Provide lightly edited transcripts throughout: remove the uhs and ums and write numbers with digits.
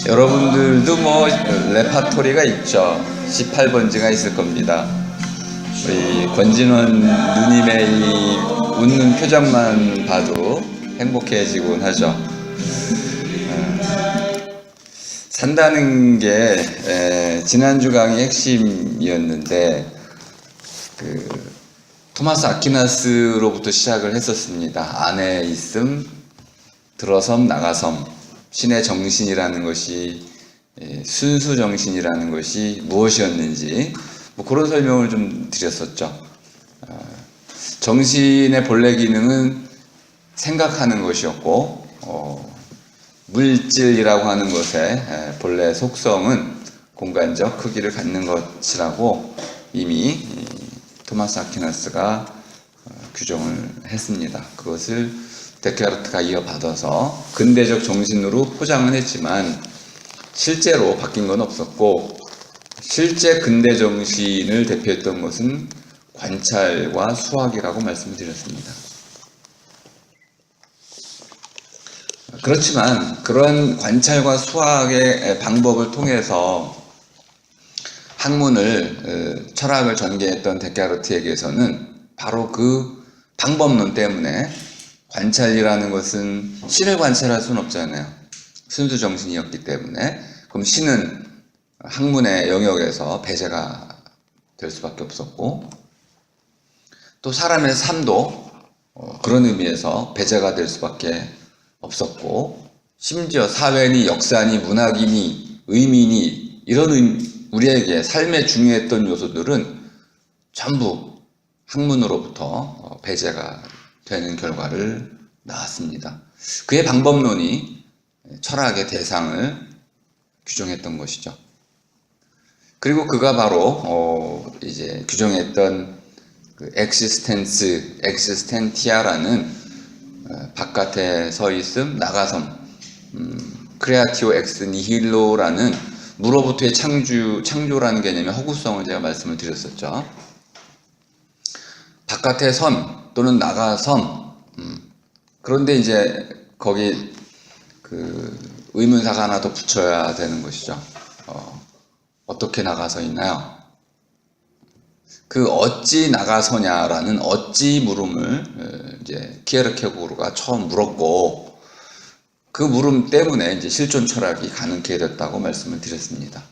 여러분들도 뭐 레파토리가 있죠. 18번지가 있을 겁니다. 우리 권진원 누님의 이 웃는 표정만 봐도 행복해지곤 하죠. 산다는 게 지난주 강의 핵심이었는데 토마스 아퀴나스로부터 시작을 했었습니다. 안에 있음, 들어섬, 나가섬, 신의 정신이라는 것이, 순수 정신이라는 것이 무엇이었는지 뭐 그런 설명을 좀 드렸었죠. 정신의 본래 기능은 생각하는 것이었고, 물질이라고 하는 것의 본래 속성은 공간적 크기를 갖는 것이라고 이미 토마스 아퀴나스가 규정을 했습니다. 그것을 데카르트가 이어받아서 근대적 정신으로 포장을 했지만 실제로 바뀐 건 없었고, 실제 근대 정신을 대표했던 것은 관찰과 수학이라고 말씀을 드렸습니다. 그렇지만 그런 관찰과 수학의 방법을 통해서 학문을, 철학을 전개했던 데카르트에게서는 바로 그 방법론 때문에 관찰이라는 것은 신을 관찰할 수는 없잖아요. 순수 정신이었기 때문에. 그럼 신은 학문의 영역에서 배제가 될 수밖에 없었고, 또 사람의 삶도 그런 의미에서 배제가 될 수밖에 없었고, 심지어 사회니 역사니 문학이니 의미니 이런 우리에게 삶에 중요했던 요소들은 전부 학문으로부터 배제가 되는 결과를 낳았습니다. 그의 방법론이 철학의 대상을 규정했던 것이죠. 그리고 그가 바로 이제 규정했던 그 엑시스텐티아라는 바깥에 서 있음, 나가섬, 크레아티오 엑스 니힐로라는 무로부터의 창조라는 개념의 허구성을 제가 말씀을 드렸었죠. 바깥의 섬 또는 나가섬, 그런데 이제 거기 그 의문사가 하나 더 붙여야 되는 것이죠. 어떻게 나가서 있나요? 그 어찌 나가서냐라는 어찌 물음을 이제 키에르케고르가 처음 물었고, 그 물음 때문에 이제 실존 철학이 가능케 됐다고 말씀을 드렸습니다.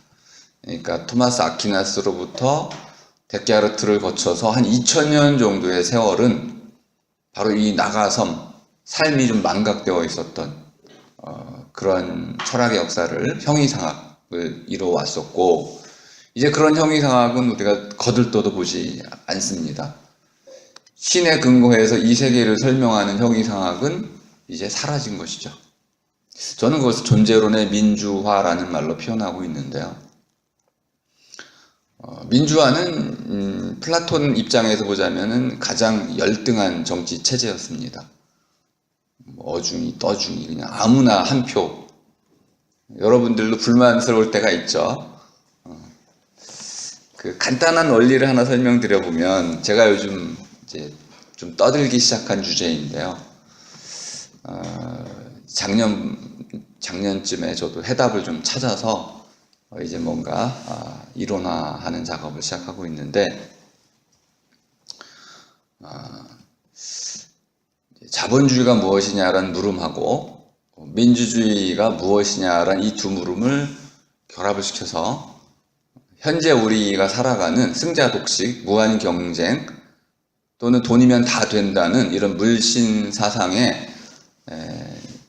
그러니까 토마스 아퀴나스로부터 데카르트를 거쳐서 한 2000년 정도의 세월은 바로 이 나가섬, 삶이 좀 망각되어 있었던 그런 철학의 역사를, 형이상학을 이뤄왔었고, 이제 그런 형이상학은 우리가 거들떠도 보지 않습니다. 신에 근거해서 이 세계를 설명하는 형이상학은 이제 사라진 것이죠. 저는 그것을 존재론의 민주화라는 말로 표현하고 있는데요. 민주화는 플라톤 입장에서 보자면은 가장 열등한 정치 체제였습니다. 어중이 떠중이 그냥 아무나 한 표. 여러분들도 불만스러울 때가 있죠. 그 간단한 원리를 하나 설명드려보면, 제가 요즘 이제 좀 떠들기 시작한 주제인데요. 작년쯤에 저도 해답을 좀 찾아서 이제 뭔가 이론화하는 작업을 시작하고 있는데, 자본주의가 무엇이냐라는 물음하고 민주주의가 무엇이냐라는 이 두 물음을 결합을 시켜서 현재 우리가 살아가는 승자 독식, 무한 경쟁 또는 돈이면 다 된다는 이런 물신 사상의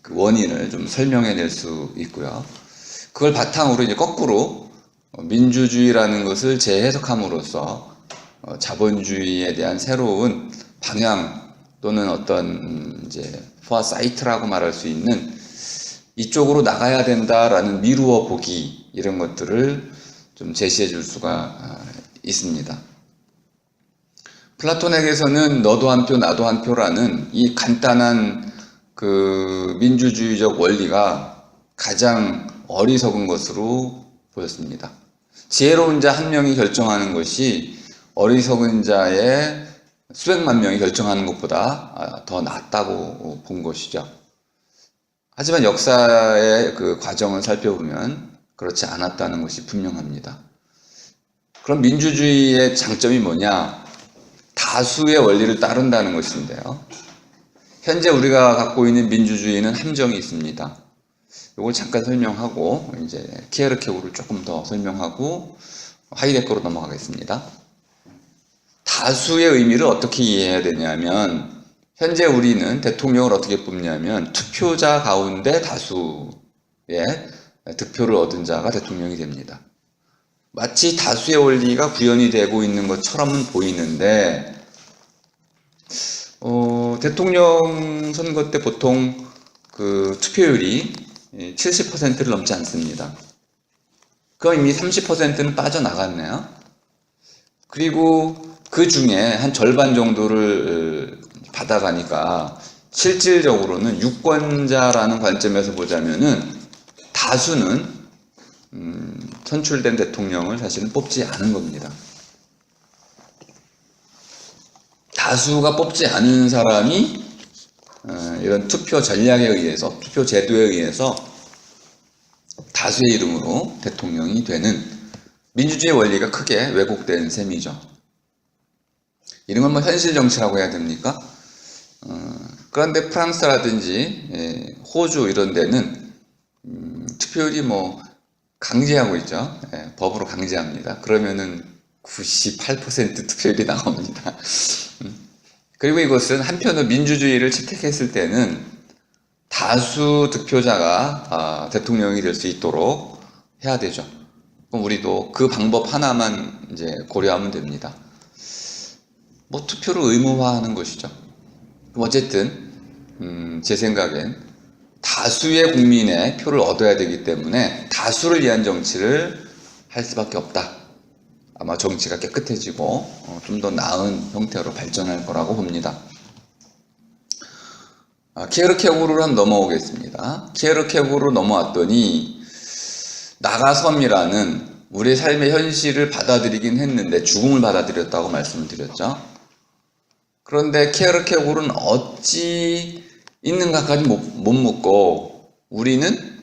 그 원인을 좀 설명해낼 수 있고요. 그걸 바탕으로 이제 거꾸로 민주주의라는 것을 재해석함으로써 자본주의에 대한 새로운 방향 또는 어떤 이제 포아사이트라고 말할 수 있는 이쪽으로 나가야 된다라는 미루어 보기, 이런 것들을 좀 제시해 줄 수가 있습니다. 플라톤에게서는 너도 한 표, 나도 한 표라는 이 간단한 그 민주주의적 원리가 가장 어리석은 것으로 보였습니다. 지혜로운 자 한 명이 결정하는 것이 어리석은 자의 수백만 명이 결정하는 것보다 더 낫다고 본 것이죠. 하지만 역사의 그 과정을 살펴보면 그렇지 않았다는 것이 분명합니다. 그럼 민주주의의 장점이 뭐냐? 다수의 원리를 따른다는 것인데요. 현재 우리가 갖고 있는 민주주의는 함정이 있습니다. 이걸 잠깐 설명하고 이제 키에르케고르를 조금 더 설명하고 하이데거로 넘어가겠습니다. 다수의 의미를 어떻게 이해해야 되냐면 현재 우리는 대통령을 어떻게 뽑냐면 투표자 가운데 다수의 득표를 얻은 자가 대통령이 됩니다. 마치 다수의 원리가 구현이 되고 있는 것처럼은 보이는데 대통령 선거 때 보통 그 투표율이 70%를 넘지 않습니다. 그럼 이미 30%는 빠져나갔네요. 그리고 그 중에 한 절반 정도를 받아가니까 실질적으로는 유권자라는 관점에서 보자면은 다수는 선출된 대통령을 사실은 뽑지 않은 겁니다. 다수가 뽑지 않은 사람이 이런 투표 전략에 의해서, 투표 제도에 의해서 다수의 이름으로 대통령이 되는 민주주의 원리가 크게 왜곡된 셈이죠. 이런 건 뭐 현실 정치라고 해야 됩니까? 그런데 프랑스라든지 호주 이런 데는 투표율이 뭐 강제하고 있죠. 법으로 강제합니다. 그러면은 98% 투표율이 나옵니다. 그리고 이것은 한편으로 민주주의를 채택했을 때는 다수 득표자가 대통령이 될 수 있도록 해야 되죠. 그럼 우리도 그 방법 하나만 이제 고려하면 됩니다. 뭐 투표를 의무화하는 것이죠. 어쨌든 제 생각엔 다수의 국민의 표를 얻어야 되기 때문에 다수를 위한 정치를 할 수밖에 없다. 아마 정치가 깨끗해지고 좀 더 나은 형태로 발전할 거라고 봅니다. 키에르케고르로 한번 넘어오겠습니다. 키에르케고르로 넘어왔더니 나가섬이라는 우리의 삶의 현실을 받아들이긴 했는데 죽음을 받아들였다고 말씀을 드렸죠. 그런데 키에르케고르는 어찌 있는가까지 못 묻고 우리는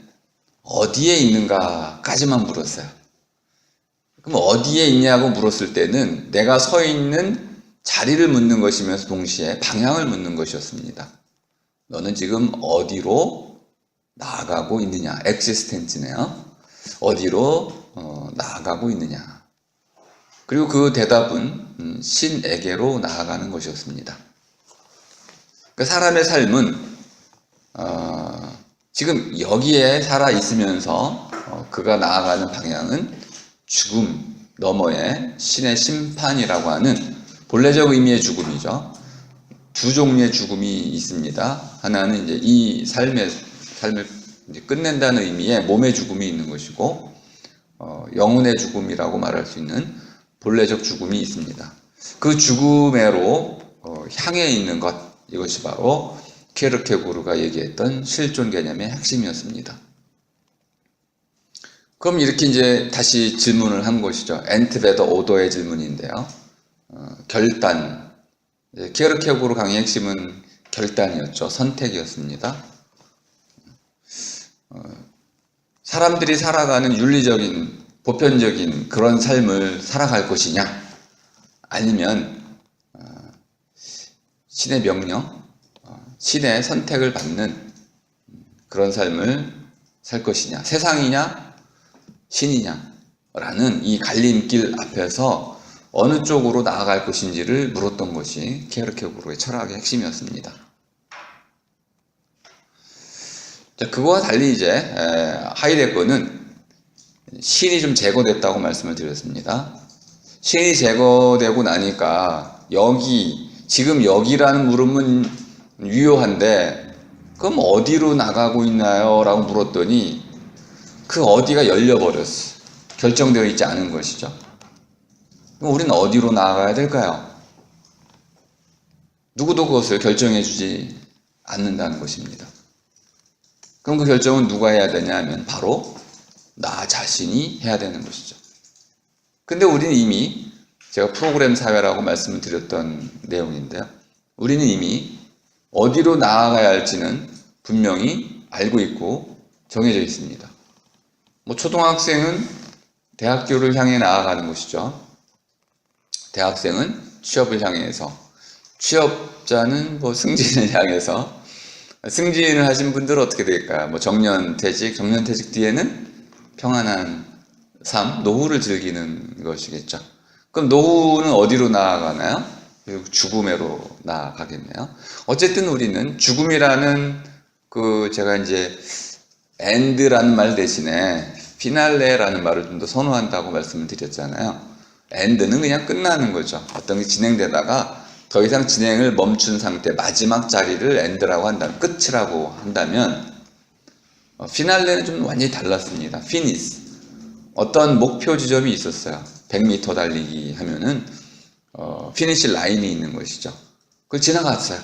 어디에 있는가까지만 물었어요. 그럼 어디에 있냐고 물었을 때는 내가 서 있는 자리를 묻는 것이면서 동시에 방향을 묻는 것이었습니다. 너는 지금 어디로 나아가고 있느냐? 엑시스텐츠네요. 어디로 나아가고 있느냐? 그리고 그 대답은 신에게로 나아가는 것이었습니다. 그러니까 사람의 삶은 지금 여기에 살아 있으면서 그가 나아가는 방향은 죽음 너머의 신의 심판이라고 하는 본래적 의미의 죽음이죠. 두 종류의 죽음이 있습니다. 하나는 이제 이 삶을 이제 끝낸다는 의미의 몸의 죽음이 있는 것이고, 영혼의 죽음이라고 말할 수 있는 본래적 죽음이 있습니다. 그 죽음으로 향해 있는 것, 이것이 바로 키에르케고르가 얘기했던 실존 개념의 핵심이었습니다. 그럼 이렇게 이제 다시 질문을 한 것이죠. 엔트베더 오더의 질문인데요. 결단. 키에르케고르 강의 핵심은 결단이었죠. 선택이었습니다. 사람들이 살아가는 윤리적인 보편적인 그런 삶을 살아갈 것이냐, 아니면 신의 명령, 신의 선택을 받는 그런 삶을 살 것이냐, 세상이냐 신이냐라는 이 갈림길 앞에서 어느 쪽으로 나아갈 것인지를 물었던 것이 키에르케고르의 철학의 핵심이었습니다. 자, 그거와 달리 이제 하이데거는 신이 좀 제거됐다고 말씀을 드렸습니다. 신이 제거되고 나니까 지금 여기라는 물음은 유효한데 그럼 어디로 나가고 있나요? 라고 물었더니 그 어디가 열려버렸어. 결정되어 있지 않은 것이죠. 그럼 우리는 어디로 나아가야 될까요? 누구도 그것을 결정해 주지 않는다는 것입니다. 그럼 그 결정은 누가 해야 되냐 하면 바로 나 자신이 해야 되는 것이죠. 근데 우리는 이미 제가 프로그램 사회라고 말씀을 드렸던 내용인데요. 우리는 이미 어디로 나아가야 할지는 분명히 알고 있고 정해져 있습니다. 뭐 초등학생은 대학교를 향해 나아가는 것이죠. 대학생은 취업을 향해서, 취업자는 뭐 승진을 향해서, 승진을 하신 분들은 어떻게 될까요? 뭐 정년퇴직 뒤에는 평안한 삶, 노후를 즐기는 것이겠죠. 그럼 노후는 어디로 나아가나요? 결국 죽음으로 나아가겠네요. 어쨌든 우리는 죽음이라는 제가 이제 end라는 말 대신에 피날레라는 말을 좀 더 선호한다고 말씀을 드렸잖아요. end는 그냥 끝나는 거죠. 어떤 게 진행되다가 더 이상 진행을 멈춘 상태, 마지막 자리를 end라고 한다면, 끝이라고 한다면, 피날레는 좀 완전히 달랐습니다. finis. 어떤 목표 지점이 있었어요. 100m 달리기 하면은 피니시 라인이 있는 것이죠. 그걸 지나갔어요.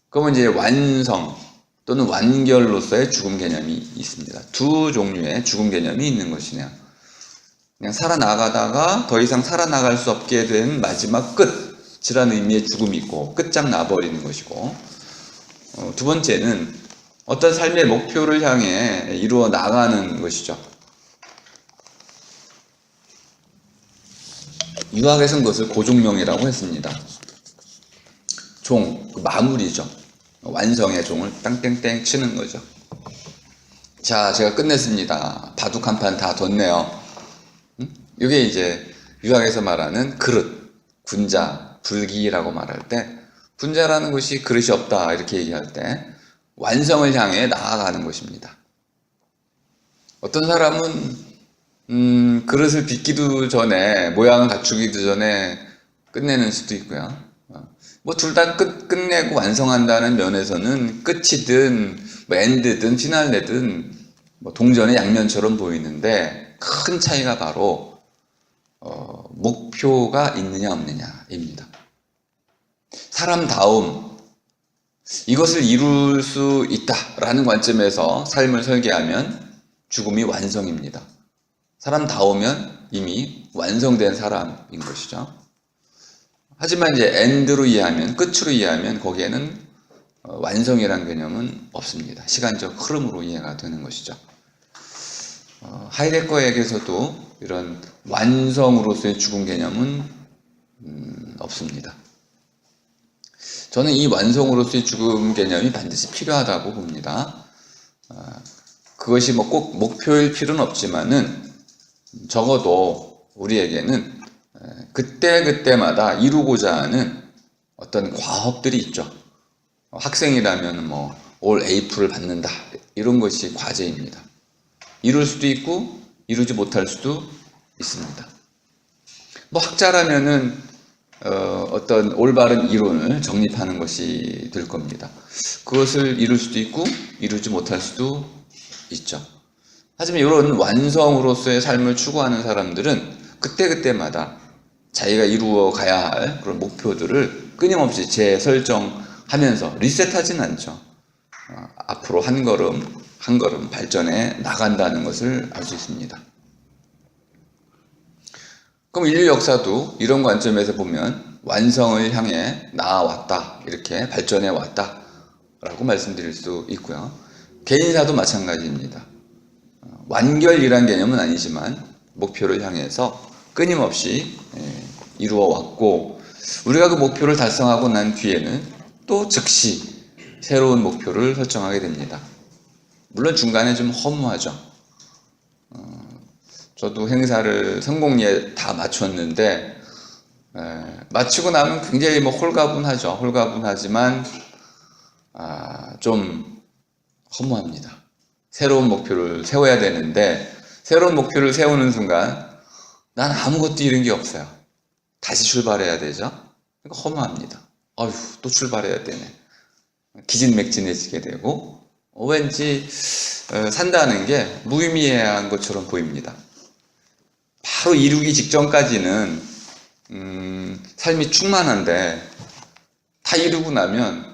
그러면 이제 완성 또는 완결로서의 죽음 개념이 있습니다. 두 종류의 죽음 개념이 있는 것이네요. 그냥 살아나가다가 더 이상 살아나갈 수 없게 된 마지막 끝이라는 의미의 죽음이 있고 끝장 나버리는 것이고, 두 번째는 어떤 삶의 목표를 향해 이루어 나가는 것이죠. 유학에서는 그것을 고종명이라고 했습니다. 종, 마무리죠. 완성의 종을 땅땡땡 치는 거죠. 자, 제가 끝냈습니다. 바둑 한 판 다 뒀네요. 이게 이제 유학에서 말하는 그릇, 군자, 불기라고 말할 때, 군자라는 것이 그릇이 없다 이렇게 얘기할 때 완성을 향해 나아가는 것입니다. 어떤 사람은 그릇을 빚기도 전에, 모양을 갖추기도 전에 끝내는 수도 있고요. 뭐 둘 다 끝내고 완성한다는 면에서는 끝이든 뭐 엔드든 피날레든 뭐 동전의 양면처럼 보이는데, 큰 차이가 바로 목표가 있느냐 없느냐입니다. 사람다움, 이것을 이룰 수 있다라는 관점에서 삶을 설계하면 죽음이 완성입니다. 사람다우면 이미 완성된 사람인 것이죠. 하지만 이제 엔드로 이해하면, 끝으로 이해하면 거기에는 완성이라는 개념은 없습니다. 시간적 흐름으로 이해가 되는 것이죠. 하이데거에게서도 이런 완성으로서의 죽음 개념은 없습니다. 저는 이 완성으로서의 죽음 개념이 반드시 필요하다고 봅니다. 그것이 뭐 꼭 목표일 필요는 없지만은 적어도 우리에게는 그때그때마다 이루고자 하는 어떤 과업들이 있죠. 학생이라면 뭐 올 A프를 받는다, 이런 것이 과제입니다. 이룰 수도 있고 이루지 못할 수도 있습니다. 뭐 학자라면은 어떤 올바른 이론을 정립하는 것이 될 겁니다. 그것을 이룰 수도 있고 이루지 못할 수도 있죠. 하지만 이런 완성으로서의 삶을 추구하는 사람들은 그때그때마다 자기가 이루어 가야 할 그런 목표들을 끊임없이 재설정하면서 리셋하진 않죠. 앞으로 한 걸음 한 걸음 발전해 나간다는 것을 알 수 있습니다. 그럼 인류 역사도 이런 관점에서 보면 완성을 향해 나아왔다, 이렇게 발전해 왔다 라고 말씀드릴 수 있고요. 개인사도 마찬가지입니다. 완결이란 개념은 아니지만 목표를 향해서 끊임없이 이루어 왔고, 우리가 그 목표를 달성하고 난 뒤에는 또 즉시 새로운 목표를 설정하게 됩니다. 물론 중간에 좀 허무하죠. 저도 행사를 성공리에 다 마쳤는데 마치고 나면 굉장히 뭐 홀가분하죠. 홀가분하지만 좀 허무합니다. 새로운 목표를 세워야 되는데 새로운 목표를 세우는 순간 난 아무것도 잃은 게 없어요. 다시 출발해야 되죠. 그러니까 허무합니다. 아휴, 또 출발해야 되네. 기진맥진해지게 되고 왠지 산다는 게 무의미한 것처럼 보입니다. 바로 이루기 직전까지는 삶이 충만한데 다 이루고 나면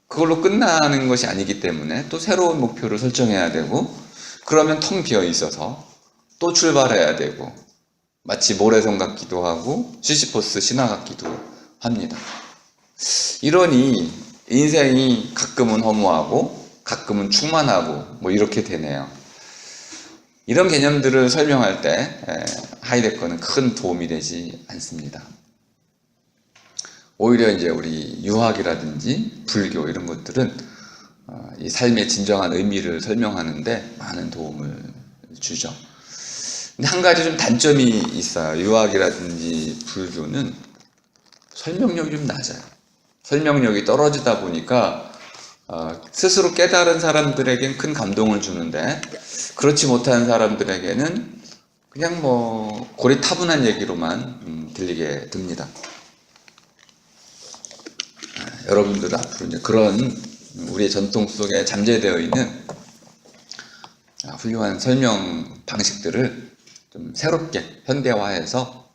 그걸로 끝나는 것이 아니기 때문에 또 새로운 목표를 설정해야 되고, 그러면 텅 비어 있어서 또 출발해야 되고, 마치 모래성 같기도 하고 시시포스 신화 같기도 합니다. 이러니 인생이 가끔은 허무하고 가끔은 충만하고 뭐 이렇게 되네요. 이런 개념들을 설명할 때 하이데거는 큰 도움이 되지 않습니다. 오히려 이제 우리 유학이라든지 불교 이런 것들은 이 삶의 진정한 의미를 설명하는데 많은 도움을 주죠. 근데 한 가지 좀 단점이 있어요. 유학이라든지 불교는 설명력이 좀 낮아요. 설명력이 떨어지다 보니까 스스로 깨달은 사람들에겐 큰 감동을 주는데 그렇지 못한 사람들에게는 그냥 뭐 고리타분한 얘기로만 들리게 됩니다. 여러분들은 앞으로 이제 그런 우리의 전통 속에 잠재되어 있는 훌륭한 설명 방식들을 좀 새롭게 현대화해서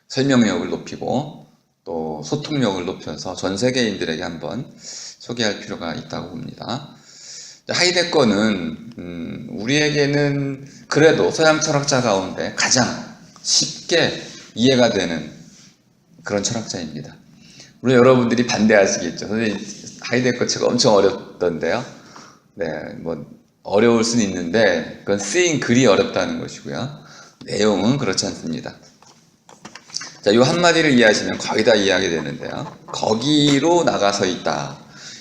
설명력을 높이고 또 소통력을 높여서 전 세계인들에게 한번 소개할 필요가 있다고 봅니다. 하이데거는 우리에게는 그래도 서양 철학자 가운데 가장 쉽게 이해가 되는 그런 철학자입니다. 물론 여러분들이 반대하시겠죠. 선생님 하이데거 책 엄청 어렵던데요. 네, 뭐 어려울 수는 있는데 그건 쓰인 글이 어렵다는 것이고요. 내용은 그렇지 않습니다. 자, 이 한마디를 이해하시면 거의 다 이해하게 되는데요. 거기로 나가서 있다.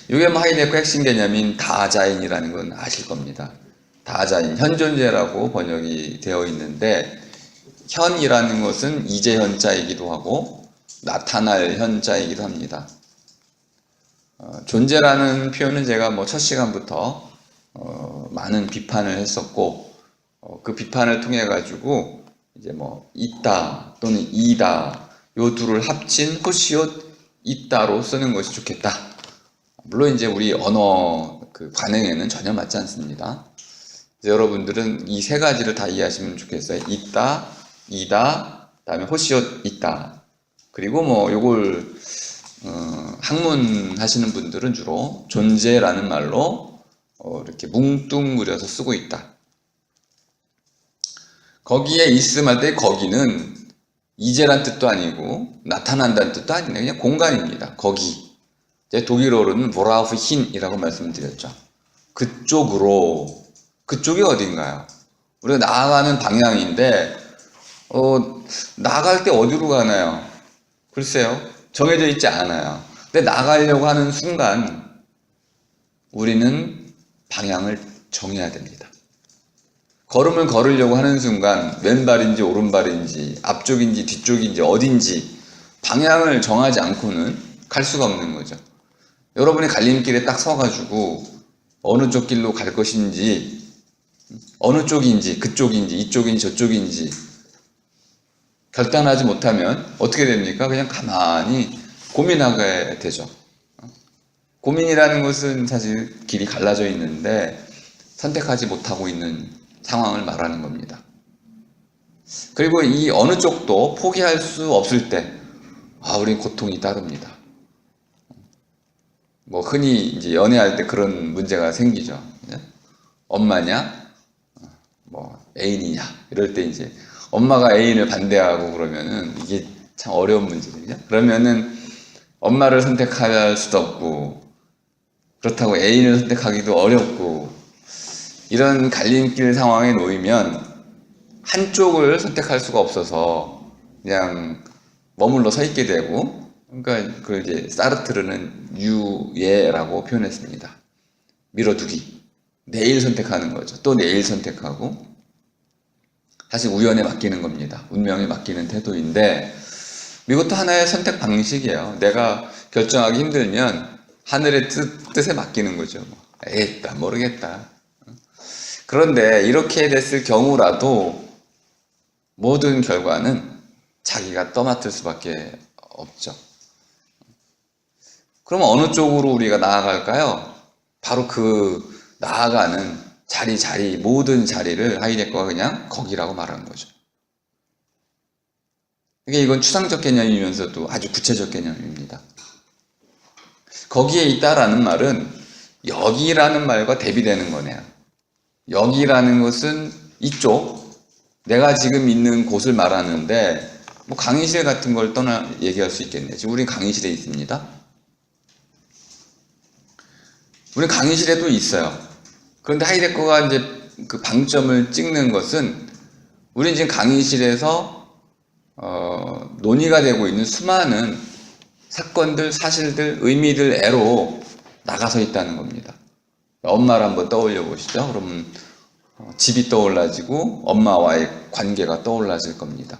이게 뭐 하이데거 핵심 개념인 다자인이라는 건 아실 겁니다. 다자인, 현존재라고 번역이 되어 있는데 현이라는 것은 이제 현자이기도 하고 나타날 현자이기도 합니다. 존재라는 표현은 제가 뭐 첫 시간부터 많은 비판을 했었고 그 비판을 통해 가지고 이제 뭐 있다 또는 이다 요 둘을 합친 호시옷 있다로 쓰는 것이 좋겠다. 물론 이제 우리 언어 그 관행에는 전혀 맞지 않습니다. 여러분들은 이 세 가지를 다 이해하시면 좋겠어요. 있다, 이다, 그다음에 호시옷 있다. 그리고 뭐 요걸 학문 하시는 분들은 주로 존재라는 말로 이렇게 뭉뚱그려서 쓰고 있다. 거기에 있음할 때 거기는 이제란 뜻도 아니고 나타난다는 뜻도 아니네. 그냥 공간입니다. 거기. 독일어로는 보라우힌이라고 말씀드렸죠. 그쪽으로. 그쪽이 어딘가요? 우리가 나아가는 방향인데 나아갈 때 어디로 가나요? 글쎄요. 정해져 있지 않아요. 근데 나가려고 하는 순간 우리는 방향을 정해야 됩니다. 걸음을 걸으려고 하는 순간 왼발인지 오른발인지 앞쪽인지 뒤쪽인지 어딘지 방향을 정하지 않고는 갈 수가 없는 거죠. 여러분이 갈림길에 딱 서가지고 어느 쪽 길로 갈 것인지 어느 쪽인지 그쪽인지 이쪽인지 저쪽인지 결단하지 못하면 어떻게 됩니까? 그냥 가만히 고민하게 되죠. 고민이라는 것은 사실 길이 갈라져 있는데 선택하지 못하고 있는 상황을 말하는 겁니다. 그리고 이 어느 쪽도 포기할 수 없을 때, 우린 고통이 따릅니다. 뭐 흔히 이제 연애할 때 그런 문제가 생기죠. 엄마냐, 뭐 애인이냐 이럴 때 이제 엄마가 애인을 반대하고 그러면은 이게 참 어려운 문제거든요. 그러면은 엄마를 선택할 수도 없고 그렇다고 애인을 선택하기도 어렵고 이런 갈림길 상황에 놓이면 한쪽을 선택할 수가 없어서 그냥 머물러 서 있게 되고 그러니까 그걸 이제 사르트르는 유예라고 표현했습니다. 밀어두기. 내일 선택하는 거죠. 또 내일 선택하고 사실 우연에 맡기는 겁니다. 운명에 맡기는 태도인데 이것도 하나의 선택 방식이에요. 내가 결정하기 힘들면 하늘의 뜻에 맡기는 거죠. 에이, 나 모르겠다. 그런데 이렇게 됐을 경우라도 모든 결과는 자기가 떠맡을 수밖에 없죠. 그럼 어느 쪽으로 우리가 나아갈까요? 바로 그 나아가는 자리 모든 자리를 하이데거가 그냥 거기라고 말하는 거죠. 그러니까 이건 추상적 개념이면서도 아주 구체적 개념입니다. 거기에 있다라는 말은 여기라는 말과 대비되는 거네요. 여기라는 것은 이쪽, 내가 지금 있는 곳을 말하는데 뭐 강의실 같은 걸 떠나 얘기할 수 있겠네요. 지금 우리 강의실에 있습니다. 우리 강의실에도 있어요. 그런데 하이데거가 이제 그 방점을 찍는 것은 우리 지금 강의실에서 논의가 되고 있는 수많은 사건들, 사실들, 의미들, 애로 나가서 있다는 겁니다. 엄마를 한번 떠올려 보시죠. 그러면 집이 떠올라지고 엄마와의 관계가 떠올라질 겁니다.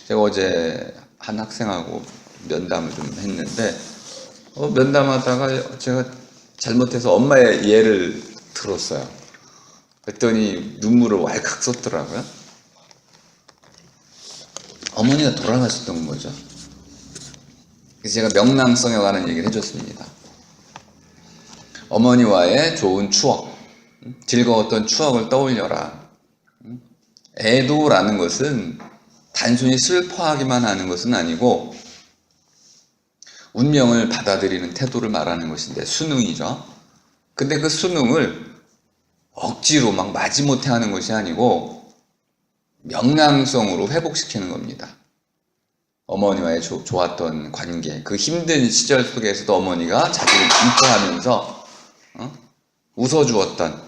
제가 어제 한 학생하고 면담을 좀 했는데 면담하다가 제가 잘못해서 엄마의 예를 들었어요. 그랬더니 눈물을 왈칵 쏟더라고요. 어머니가 돌아가셨던 거죠. 그래서 제가 명랑성에 관한 얘기를 해줬습니다. 어머니와의 좋은 추억, 즐거웠던 추억을 떠올려라. 애도라는 것은 단순히 슬퍼하기만 하는 것은 아니고 운명을 받아들이는 태도를 말하는 것인데 수능이죠. 근데 그 수능을 억지로 막 마지못해 하는 것이 아니고 명랑성으로 회복시키는 겁니다. 어머니와의 좋았던 관계, 그 힘든 시절 속에서도 어머니가 자기를 이뻐하면서 웃어주었던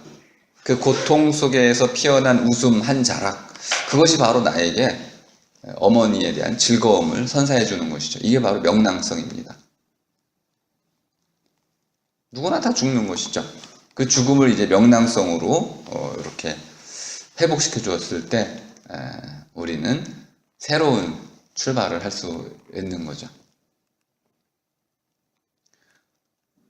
그 고통 속에서 피어난 웃음 한 자락, 그것이 바로 나에게 어머니에 대한 즐거움을 선사해 주는 것이죠. 이게 바로 명랑성입니다. 누구나 다 죽는 것이죠. 그 죽음을 이제 명랑성으로 이렇게 회복시켜 주었을 때 우리는 새로운 출발을 할 수 있는 거죠.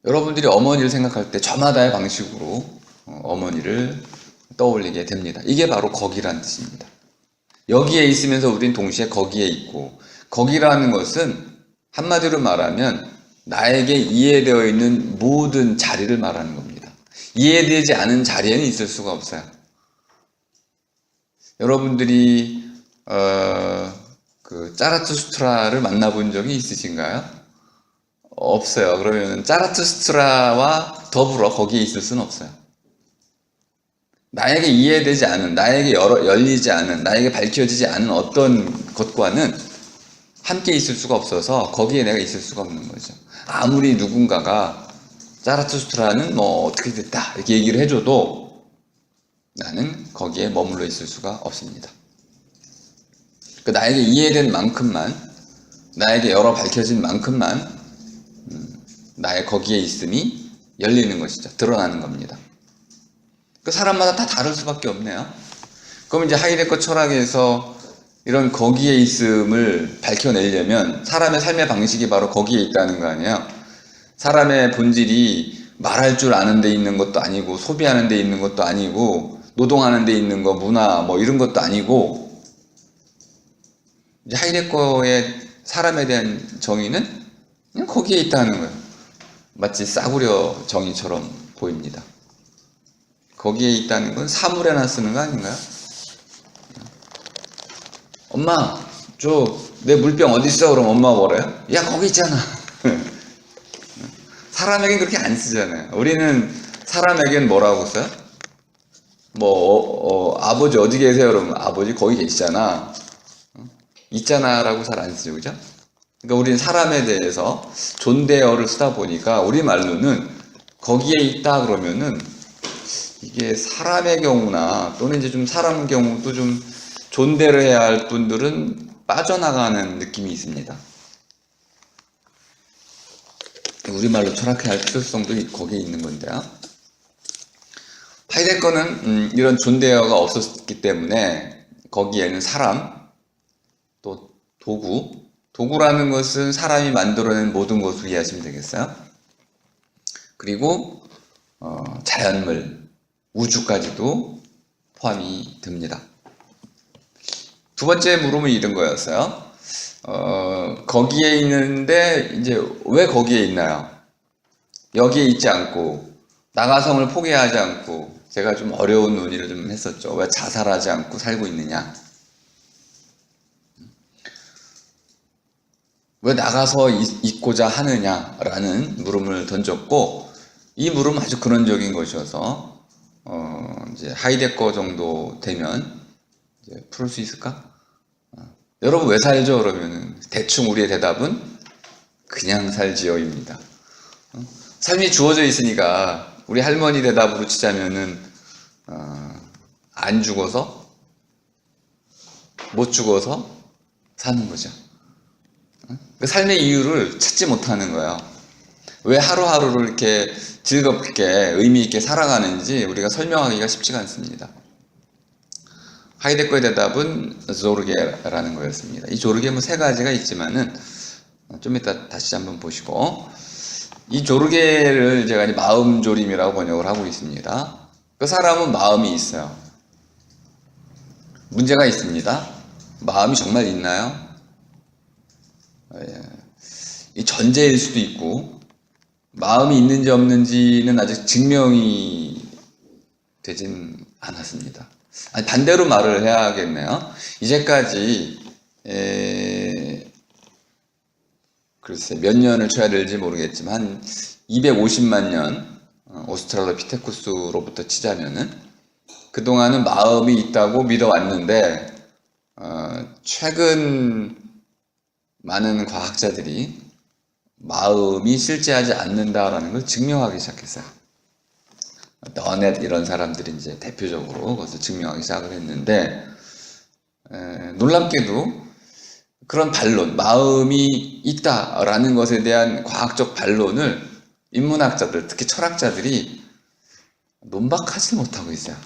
여러분들이 어머니를 생각할 때 저마다의 방식으로 어머니를 떠올리게 됩니다. 이게 바로 거기란 뜻입니다. 여기에 있으면서 우린 동시에 거기에 있고, 거기라는 것은 한마디로 말하면 나에게 이해되어 있는 모든 자리를 말하는 겁니다. 이해되지 않은 자리에는 있을 수가 없어요. 여러분들이 그 짜라투스트라를 만나본 적이 있으신가요? 없어요. 그러면 짜라투스트라와 더불어 거기에 있을 수는 없어요. 나에게 이해되지 않은, 나에게 열리지 않은, 나에게 밝혀지지 않은 어떤 것과는 함께 있을 수가 없어서 거기에 내가 있을 수가 없는 거죠. 아무리 누군가가 짜라투스트라는 뭐 어떻게 됐다 이렇게 얘기를 해줘도 나는 거기에 머물러 있을 수가 없습니다. 나에게 이해된 만큼만, 나에게 밝혀진 만큼만 나의 거기에 있음이 열리는 것이죠. 드러나는 겁니다. 그 사람마다 다 다를 수밖에 없네요. 그럼 이제 하이데거 철학에서 이런 거기에 있음을 밝혀내려면 사람의 삶의 방식이 바로 거기에 있다는 거 아니에요. 사람의 본질이 말할 줄 아는 데 있는 것도 아니고 소비하는 데 있는 것도 아니고 노동하는 데 있는 거, 문화 뭐 이런 것도 아니고, 이제 하이데거의 사람에 대한 정의는 그냥 거기에 있다는 거예요. 마치 싸구려 정의처럼 보입니다. 거기에 있다는 건 사물에나 쓰는 거 아닌가요? 엄마, 내 물병 어디 있어? 그럼 엄마가 뭐래요? 야, 거기 있잖아. 사람에겐 그렇게 안 쓰잖아요. 우리는 사람에겐 뭐라고 써요? 아버지 어디 계세요? 그러면 아버지 거기 계시잖아. 있잖아 라고 잘 안 쓰죠, 그죠? 그러니까 우리는 사람에 대해서 존대어를 쓰다 보니까 우리말로는 거기에 있다 그러면은 이게 사람의 경우나 또는 이제 좀 사람 경우도 좀 존대를 해야 할 분들은 빠져나가는 느낌이 있습니다. 우리말로 철학해야 할 필요성도 거기에 있는 건데요. 하이데거는 이런 존대어가 없었기 때문에 거기에는 사람, 또 도구라는 것은 사람이 만들어낸 모든 것으로 이해하시면 되겠어요. 그리고 자연물, 우주까지도 포함이 됩니다. 두 번째 물음은 이런 거였어요. 거기에 있는데 이제 왜 거기에 있나요? 여기에 있지 않고 나가성을 포기하지 않고, 제가 좀 어려운 논의를 좀 했었죠. 왜 자살하지 않고 살고 있느냐? 왜 나가서 있고자 하느냐라는 물음을 던졌고, 이 물음은 아주 근원적인 것이어서 이제 하이데거 정도 되면 이제 풀 수 있을까? 여러분 왜 살죠? 그러면은 대충 우리의 대답은 그냥 살지요입니다. 삶이 주어져 있으니까 우리 할머니 대답으로 치자면은 안 죽어서 못 죽어서 사는 거죠. 그 삶의 이유를 찾지 못하는 거예요. 왜 하루하루를 이렇게 즐겁게 의미 있게 살아가는지 우리가 설명하기가 쉽지가 않습니다. 하이데거의 대답은 조르게라는 거였습니다. 이 조르게 뭐 세 가지가 있지만은 좀 이따 다시 한번 보시고, 이 조르게를 제가 이제 마음조림이라고 번역을 하고 있습니다. 그 사람은 마음이 있어요. 문제가 있습니다. 마음이 정말 있나요? 이 전제일 수도 있고, 마음이 있는지 없는지는 아직 증명이 되진 않았습니다. 아니, 반대로 말을 해야겠네요. 이제까지 글쎄 몇 년을 쳐야 될지 모르겠지만 한 250만 년 오스트랄로피테쿠스로부터 치자면은 그동안은 마음이 있다고 믿어왔는데 최근 많은 과학자들이 마음이 실제하지 않는다라는 걸 증명하기 시작했어요. 너넷 이런 사람들이 이제 대표적으로 그것을 증명하기 시작을 했는데, 놀랍게도 그런 반론, 마음이 있다라는 것에 대한 과학적 반론을 인문학자들, 특히 철학자들이 논박하지 못하고 있어요.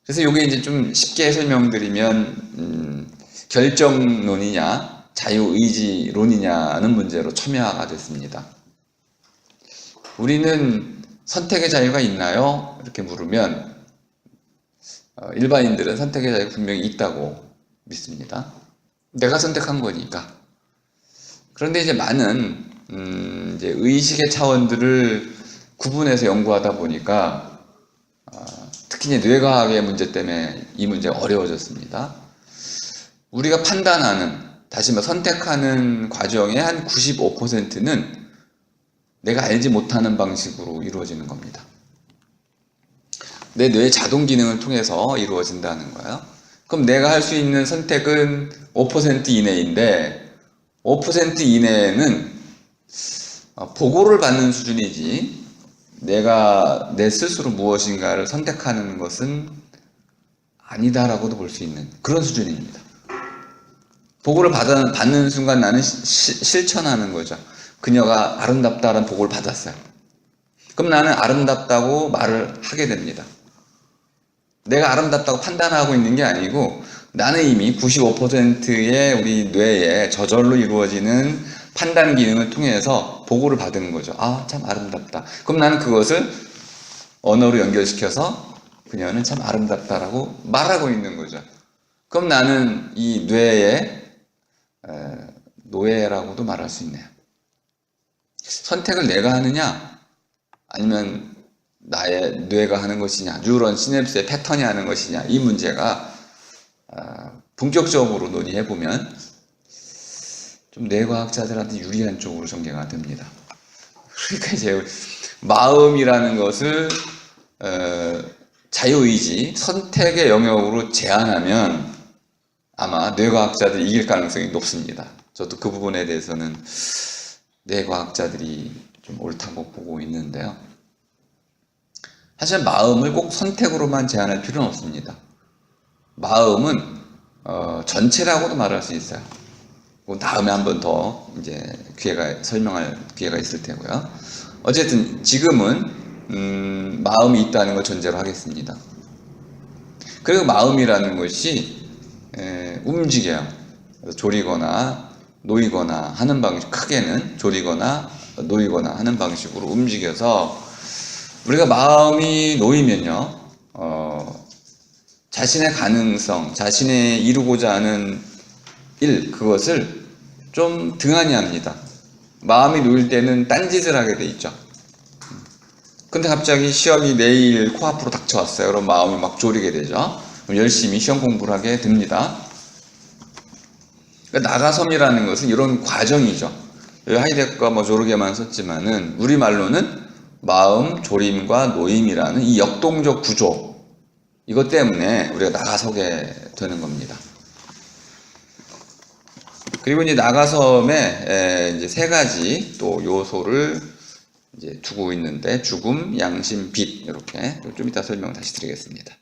그래서 이게 이제 좀 쉽게 설명드리면 결정론이냐 자유의지론이냐는 문제로 첨예화가 됐습니다. 우리는 선택의 자유가 있나요? 이렇게 물으면 일반인들은 선택의 자유가 분명히 있다고 믿습니다. 내가 선택한 거니까. 그런데 이제 많은 이제 의식의 차원들을 구분해서 연구하다 보니까 특히 이제 뇌과학의 문제 때문에 이 문제가 어려워졌습니다. 우리가 판단하는, 다시 말해 선택하는 과정의 한 95%는 내가 알지 못하는 방식으로 이루어지는 겁니다. 내 뇌의 자동 기능을 통해서 이루어진다는 거예요. 그럼 내가 할 수 있는 선택은 5% 이내인데 5% 이내에는 보고를 받는 수준이지 내가 내 스스로 무엇인가를 선택하는 것은 아니다라고도 볼 수 있는 그런 수준입니다. 보고를 받는 순간 나는 실천하는 거죠. 그녀가 아름답다라는 보고를 받았어요. 그럼 나는 아름답다고 말을 하게 됩니다. 내가 아름답다고 판단하고 있는 게 아니고 나는 이미 95%의 우리 뇌에 저절로 이루어지는 판단 기능을 통해서 보고를 받은 거죠. 아, 참 아름답다. 그럼 나는 그것을 언어로 연결시켜서 그녀는 참 아름답다라고 말하고 있는 거죠. 그럼 나는 이 뇌의 노예라고도 말할 수 있네요. 선택을 내가 하느냐 아니면 나의 뇌가 하는 것이냐, 뉴런 시냅스의 패턴이 하는 것이냐, 이 문제가 본격적으로 논의해보면 좀 뇌과학자들한테 유리한 쪽으로 전개가 됩니다. 그러니까 이제 마음이라는 것을 자유의지, 선택의 영역으로 제한하면 아마 뇌과학자들이 이길 가능성이 높습니다. 저도 그 부분에 대해서는 뇌과학자들이 좀 옳다고 보고 있는데요. 사실 마음을 꼭 선택으로만 제한할 필요는 없습니다. 마음은 전체라고도 말할 수 있어요. 다음에 한 번 더 이제 설명할 기회가 있을 테고요. 어쨌든 지금은 마음이 있다는 걸 전제로 하겠습니다. 그리고 마음이라는 것이 움직여요. 조리거나 놓이거나 하는 방식, 크게는 조리거나 놓이거나 하는 방식으로 움직여서 우리가 마음이 놓이면요, 자신의 가능성, 자신의 이루고자 하는 일, 그것을 좀 등한히 합니다. 마음이 놓일 때는 딴짓을 하게 돼 있죠. 근데 갑자기 시험이 내일 코앞으로 닥쳐왔어요. 그럼 마음이 막 졸이게 되죠. 열심히 시험 공부를 하게 됩니다. 그러니까 나가섬이라는 것은 이런 과정이죠. 하이데거가 조르게만 썼지만은 우리말로는 마음, 조림과 노임이라는 이 역동적 구조, 이것 때문에 우리가 나가서게 되는 겁니다. 그리고 이제 나가섬에 이제 세 가지 또 요소를 이제 두고 있는데 죽음, 양심, 빛 이렇게 좀 이따 설명 다시 드리겠습니다.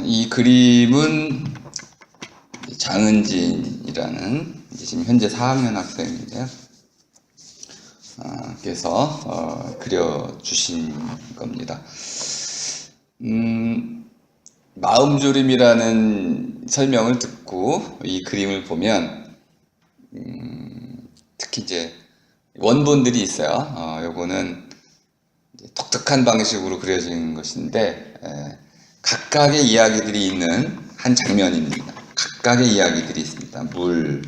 이 그림은 장은진이라는 지금 현재 4학년 학생인데요. 그래서 그려주신 겁니다. 마음조림이라는 설명을 듣고 이 그림을 보면 특히 이제 원본들이 있어요. 요거는 독특한 방식으로 그려진 것인데 각각의 이야기들이 있는 한 장면입니다. 각각의 이야기들이 있습니다. 물,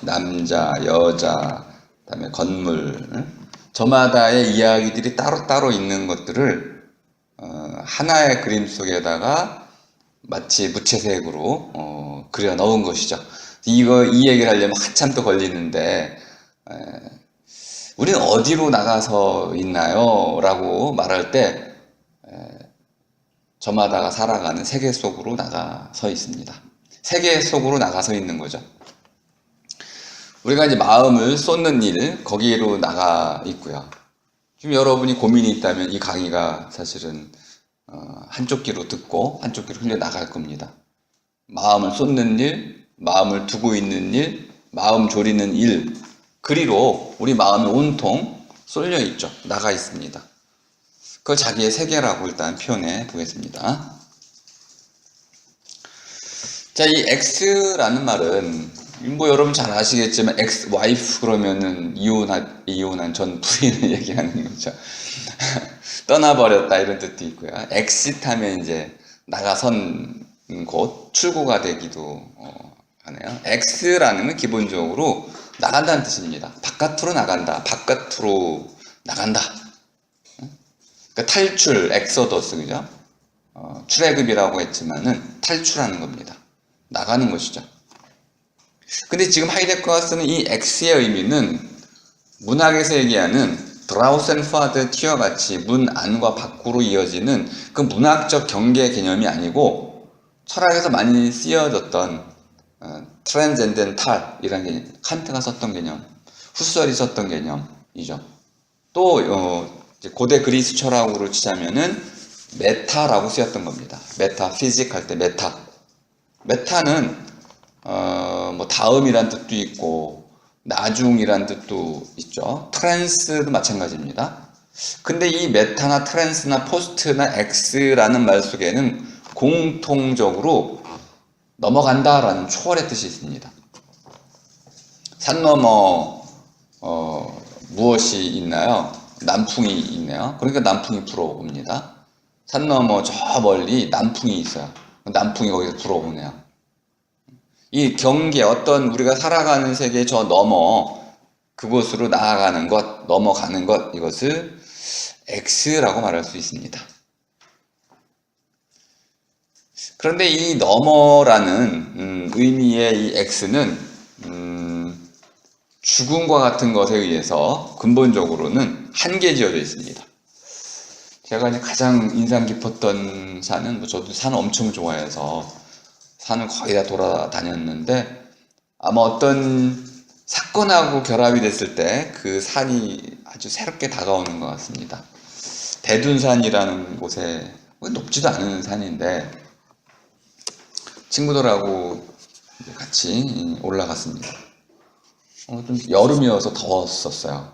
남자, 여자, 그다음에 건물, 저마다의 이야기들이 따로따로 있는 것들을 하나의 그림 속에다가 마치 무채색으로 그려 넣은 것이죠. 이 얘기를 하려면 한참 또 걸리는데 우리는 어디로 나가서 있나요? 라고 말할 때 저마다가 살아가는 세계 속으로 나가서 있습니다. 세계 속으로 나가서 있는 거죠. 우리가 이제 마음을 쏟는 일, 거기로 나가 있고요. 지금 여러분이 고민이 있다면 이 강의가 사실은 한쪽 귀로 듣고 한쪽 귀로 흘려 나갈 겁니다. 마음을 쏟는 일, 마음을 두고 있는 일, 마음 졸이는 일, 그리로 우리 마음이 온통 쏠려 있죠. 나가 있습니다. 그걸 자기의 세계라고 일단 표현해 보겠습니다. 자, 이 X라는 말은 뭐 여러분 잘 아시겠지만 ex wife 그러면은 이혼한 전 부인을 얘기하는 거죠. 떠나버렸다 이런 뜻도 있고요. exit 하면 이제 나가선 곳, 출구가 되기도 하네요. X라는 건 기본적으로 나간다는 뜻입니다. 바깥으로 나간다, 바깥으로 나간다. 그러니까 탈출, 엑소더스, 그죠? 출애굽이라고 했지만은 탈출하는 겁니다. 나가는 것이죠. 근데 지금 하이데거가 쓰는 이 X의 의미는 문학에서 얘기하는 드라우센 파드 티어 같이 문 안과 밖으로 이어지는 그 문학적 경계 개념이 아니고 철학에서 많이 쓰여졌던 트랜센덴탈이라는 개념, 칸트가 썼던 개념, 후설이 썼던 개념이죠. 또 고대 그리스 철학으로 치자면은 메타라고 쓰였던 겁니다. 메타, 피직 할 때 메타. 메타는 뭐 다음이란 뜻도 있고 나중이란 뜻도 있죠. 트랜스도 마찬가지입니다. 근데 이 메타나 트랜스나 포스트나 엑스라는 말 속에는 공통적으로 넘어간다라는 초월의 뜻이 있습니다. 산 너머 무엇이 있나요? 남풍이 있네요. 그러니까 남풍이 불어옵니다. 산 너머 저 멀리 남풍이 있어요. 남풍이 거기서 불어오네요. 이 경계, 어떤 우리가 살아가는 세계 저 넘어 그곳으로 나아가는 것, 넘어가는 것, 이것을 X라고 말할 수 있습니다. 그런데 이 넘어라는 의미의 이 X는 죽음과 같은 것에 의해서 근본적으로는 한계 지어져 있습니다. 제가 이제 가장 인상 깊었던 산은, 뭐 저도 산을 엄청 좋아해서 산을 거의 다 돌아다녔는데, 아마 어떤 사건하고 결합이 됐을 때 그 산이 아주 새롭게 다가오는 것 같습니다. 대둔산이라는 곳에 높지도 않은 산인데 친구들하고 같이 올라갔습니다. 좀 여름이어서 더웠었어요.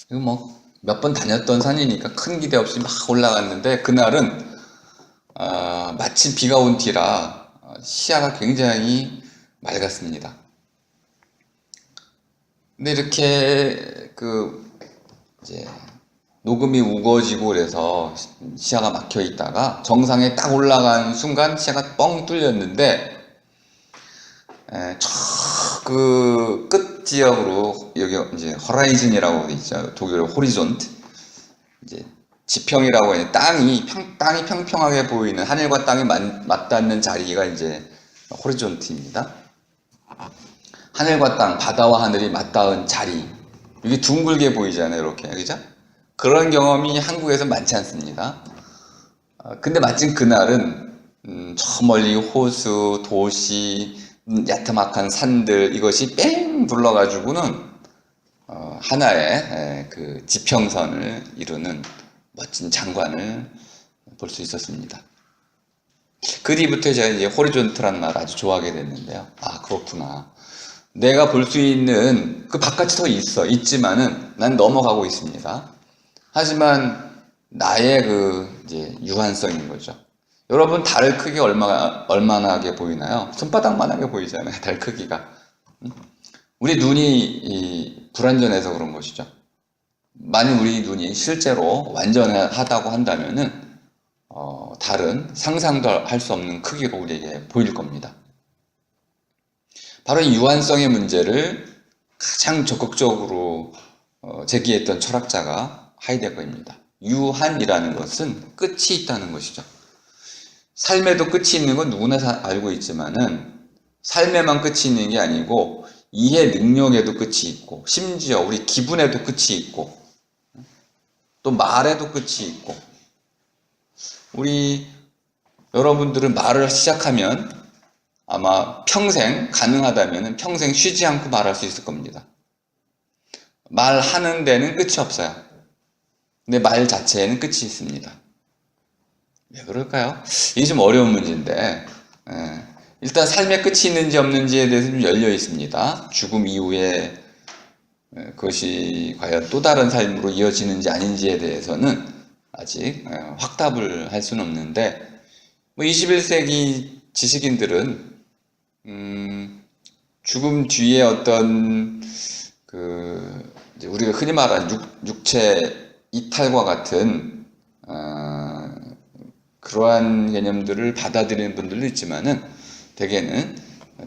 이거 뭐 몇 번 다녔던 산이니까 큰 기대 없이 막 올라갔는데 그날은 마침 비가 온 뒤라 시야가 굉장히 맑았습니다. 근데 이렇게 이제 녹음이 우거지고 그래서 시야가 막혀 있다가 정상에 딱 올라간 순간 시야가 뻥 뚫렸는데 저 끝 지역으로 여기 이제 허라이즌이라고 돼 있죠. 독일어 호리존트. 이제 지평이라고 해요. 땅이 평평하게 보이는 하늘과 땅이 맞닿는 자리가 이제 호리존트입니다. 하늘과 땅, 바다와 하늘이 맞닿은 자리. 이게 둥글게 보이잖아요, 이렇게. 그죠? 그런 경험이 한국에서 많지 않습니다. 근데 마침 그날은 저 멀리 호수, 도시, 야트막한 산들 이것이 뺑 둘러가지고는 하나의 그 지평선을 이루는 멋진 장관을 볼 수 있었습니다. 그 뒤부터 제가 이제 호리존트라는 말을 아주 좋아하게 됐는데요. 아, 그렇구나. 내가 볼 수 있는 그 바깥이 더 있지만은 난 넘어가고 있습니다. 하지만 나의 이제 유한성인 거죠. 여러분 달 크기 얼마나게 보이나요? 손바닥만하게 보이잖아요. 달 크기가. 우리 눈이 불완전해서 그런 것이죠. 만약 우리 눈이 실제로 완전하다고 한다면은 달은 상상도 할 수 없는 크기로 우리에게 보일 겁니다. 바로 이 유한성의 문제를 가장 적극적으로 제기했던 철학자가 하이데거입니다. 유한이라는 것은 끝이 있다는 것이죠. 삶에도 끝이 있는 건 누구나 알고 있지만은 삶에만 끝이 있는 게 아니고 이해 능력에도 끝이 있고 심지어 우리 기분에도 끝이 있고 또 말에도 끝이 있고 우리 여러분들은 말을 시작하면 아마 평생 가능하다면 평생 쉬지 않고 말할 수 있을 겁니다. 말하는 데는 끝이 없어요. 근데 말 자체에는 끝이 있습니다. 왜 그럴까요? 이게 좀 어려운 문제인데 일단 삶의 끝이 있는지 없는지에 대해서 좀 열려 있습니다. 죽음 이후에 그것이 과연 또 다른 삶으로 이어지는지 아닌지에 대해서는 아직 확답을 할 수는 없는데 21세기 지식인들은 죽음 뒤에 어떤 이제 우리가 흔히 말하는 육체 이탈과 같은 그러한 개념들을 받아들이는 분들도 있지만은 대개는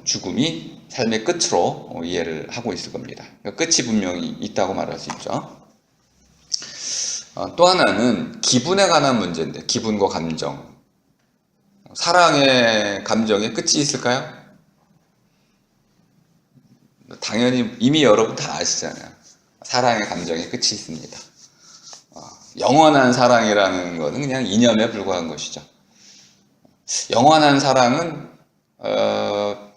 죽음이 삶의 끝으로 이해를 하고 있을 겁니다. 그러니까 끝이 분명히 있다고 말할 수 있죠. 또 하나는 기분에 관한 문제인데 기분과 감정. 사랑의 감정에 끝이 있을까요? 당연히 이미 여러분 다 아시잖아요. 사랑의 감정에 끝이 있습니다. 영원한 사랑이라는 것은 그냥 이념에 불과한 것이죠. 영원한 사랑은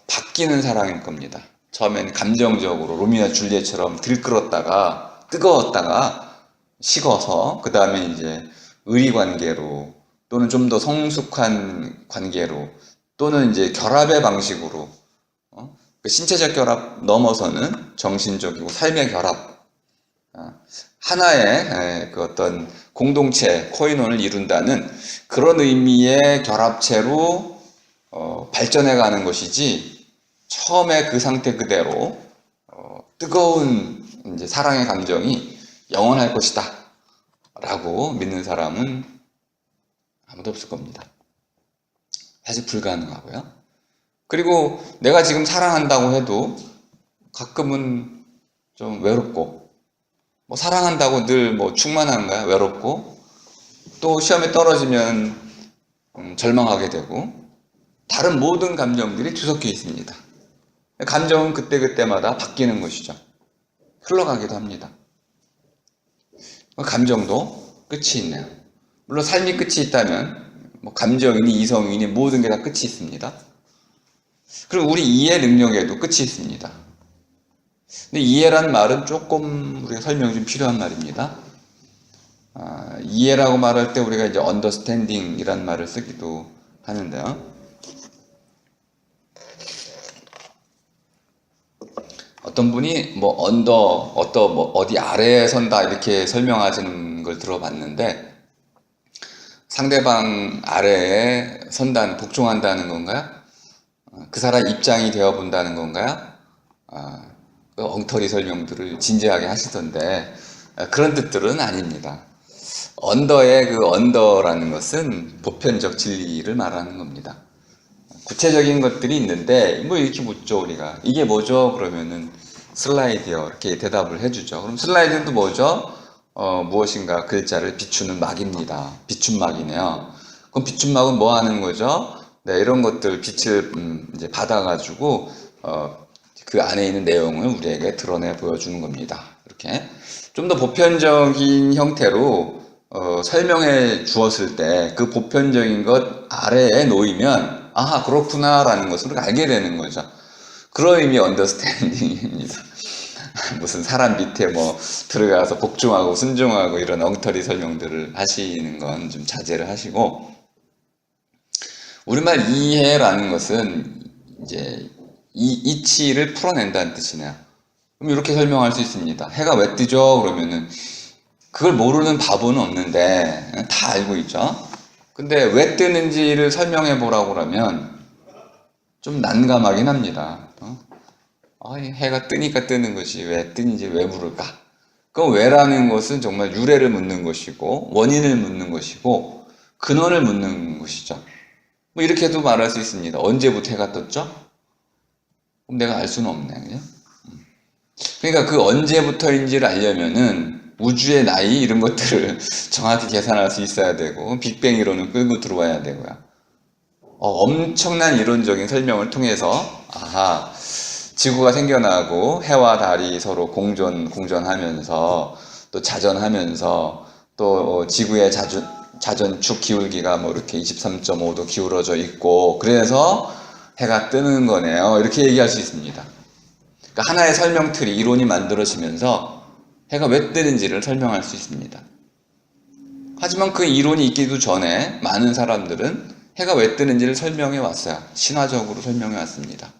바뀌는 사랑일 겁니다. 처음엔 감정적으로 로미오와 줄리엣처럼 들끓었다가 뜨거웠다가 식어서 그 다음에 이제 의리 관계로 또는 좀 더 성숙한 관계로 또는 이제 결합의 방식으로 신체적 결합 넘어서는 정신적이고 삶의 결합 하나의 그 어떤 공동체 코인원을 이룬다는 그런 의미의 결합체로 발전해 가는 것이지 처음에 그 상태 그대로 뜨거운 이제 사랑의 감정이 영원할 것이다 라고 믿는 사람은 아무도 없을 겁니다. 사실 불가능하고요. 그리고 내가 지금 사랑한다고 해도 가끔은 좀 외롭고 사랑한다고 늘 충만한가요? 외롭고 또 시험에 떨어지면 절망하게 되고 다른 모든 감정들이 뒤섞여 있습니다. 감정은 그때그때마다 바뀌는 것이죠. 흘러가기도 합니다. 감정도 끝이 있네요. 물론 삶이 끝이 있다면 감정이니 이성이니 모든 게 다 끝이 있습니다. 그리고 우리 이해 능력에도 끝이 있습니다. 근데 이해란 말은 조금 우리가 설명이 좀 필요한 말입니다. 이해라고 말할 때 우리가 이제 understanding이란 말을 쓰기도 하는데요. 어떤 분이 뭐 어디 아래에 선다 이렇게 설명하시는 걸 들어봤는데, 상대방 아래에 선다는 복종한다는 건가요? 그 사람 입장이 되어 본다는 건가요? 그 엉터리 설명들을 진지하게 하시던데, 그런 뜻들은 아닙니다. 언더의 그 언더라는 것은 보편적 진리를 말하는 겁니다. 구체적인 것들이 있는데 뭐 이렇게 묻죠. 우리가 이게 뭐죠? 그러면은 슬라이드요 이렇게 대답을 해주죠. 그럼 슬라이드는 또 뭐죠? 무엇인가 글자를 비추는 막입니다. 비춘막이네요. 그럼 비춘막은 뭐 하는 거죠? 네, 이런 것들 빛을 이제 받아가지고 그 안에 있는 내용을 우리에게 드러내 보여주는 겁니다. 이렇게 좀 더 보편적인 형태로 설명해 주었을 때 그 보편적인 것 아래에 놓이면 아하 그렇구나 라는 것을 우리가 알게 되는 거죠. 그런 의미 언더스탠딩입니다. 무슨 사람 밑에 뭐 들어가서 복종하고 순종하고 이런 엉터리 설명들을 하시는 건 좀 자제를 하시고, 우리말 이해라는 것은 이제 이치를 풀어낸다는 뜻이네요. 그럼 이렇게 설명할 수 있습니다. 해가 왜 뜨죠? 그러면은 그걸 모르는 바보는 없는데 다 알고 있죠. 근데 왜 뜨는지를 설명해 보라고 그러면 좀 난감하긴 합니다. 해가 뜨니까 뜨는 것이 왜 뜨는지 왜 물을까? 그 왜라는 것은 정말 유래를 묻는 것이고 원인을 묻는 것이고 근원을 묻는 것이죠. 뭐 이렇게도 말할 수 있습니다. 언제부터 해가 떴죠? 그럼 내가 알 수는 없네. 그냥? 그러니까 그 언제부터인지를 알려면은 우주의 나이 이런 것들을 정확히 계산할 수 있어야 되고 빅뱅 이론을 끌고 들어와야 되고요. 엄청난 이론적인 설명을 통해서 아하 지구가 생겨나고 해와 달이 서로 공전하면서 또 자전하면서 또 지구의 자전축 기울기가 뭐 이렇게 23.5도 기울어져 있고 그래서 해가 뜨는 거네요. 이렇게 얘기할 수 있습니다. 그러니까 하나의 설명틀이 이론이 만들어지면서 해가 왜 뜨는지를 설명할 수 있습니다. 하지만 그 이론이 있기도 전에 많은 사람들은 해가 왜 뜨는지를 설명해 왔어요. 신화적으로 설명해 왔습니다.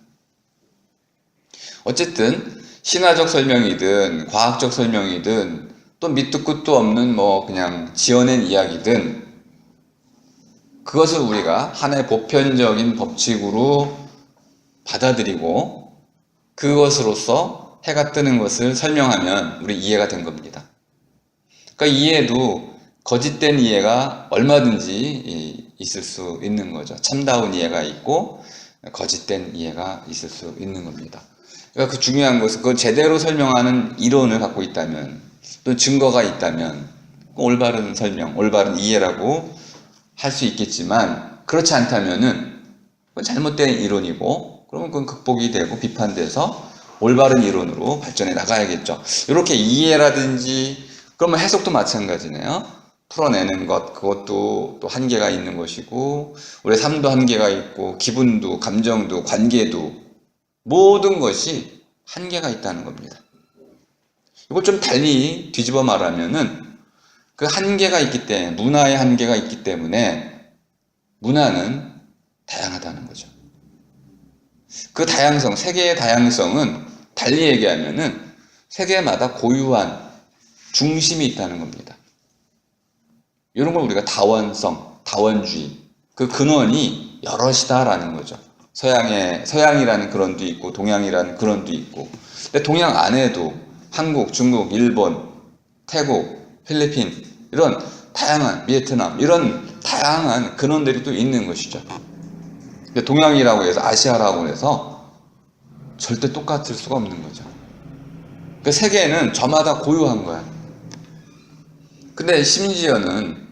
어쨌든 신화적 설명이든 과학적 설명이든 또 밑도 끝도 없는 뭐 그냥 지어낸 이야기든 그것을 우리가 하나의 보편적인 법칙으로 받아들이고 그것으로서 해가 뜨는 것을 설명하면 우리 이해가 된 겁니다. 그러니까 이해도 거짓된 이해가 얼마든지 있을 수 있는 거죠. 참다운 이해가 있고 거짓된 이해가 있을 수 있는 겁니다. 그러니까 그 중요한 것은 그걸 제대로 설명하는 이론을 갖고 있다면 또 증거가 있다면 올바른 설명, 올바른 이해라고 할 수 있겠지만 그렇지 않다면은 그건 잘못된 이론이고 그러면 그건 극복이 되고 비판돼서 올바른 이론으로 발전해 나가야겠죠. 이렇게 이해라든지 그러면 해석도 마찬가지네요. 풀어내는 것 그것도 또 한계가 있는 것이고 우리의 삶도 한계가 있고 기분도 감정도 관계도 모든 것이 한계가 있다는 겁니다. 이걸 좀 달리 뒤집어 말하면은 그 한계가 있기 때문에 문화의 한계가 있기 때문에 문화는 다양하다는 거죠. 그 다양성, 세계의 다양성은 달리 얘기하면은 세계마다 고유한 중심이 있다는 겁니다. 이런 걸 우리가 다원성, 다원주의, 그 근원이 여럿이다라는 거죠. 서양이라는 근원도 있고 동양이라는 근원도 있고 근데 동양 안에도 한국, 중국, 일본, 태국, 필리핀 이런 다양한 베트남 이런 다양한 근원들이 또 있는 것이죠. 동양이라고 해서 아시아라고 해서 절대 똑같을 수가 없는 거죠. 그 세계는 저마다 고유한 거야. 근데 심지어는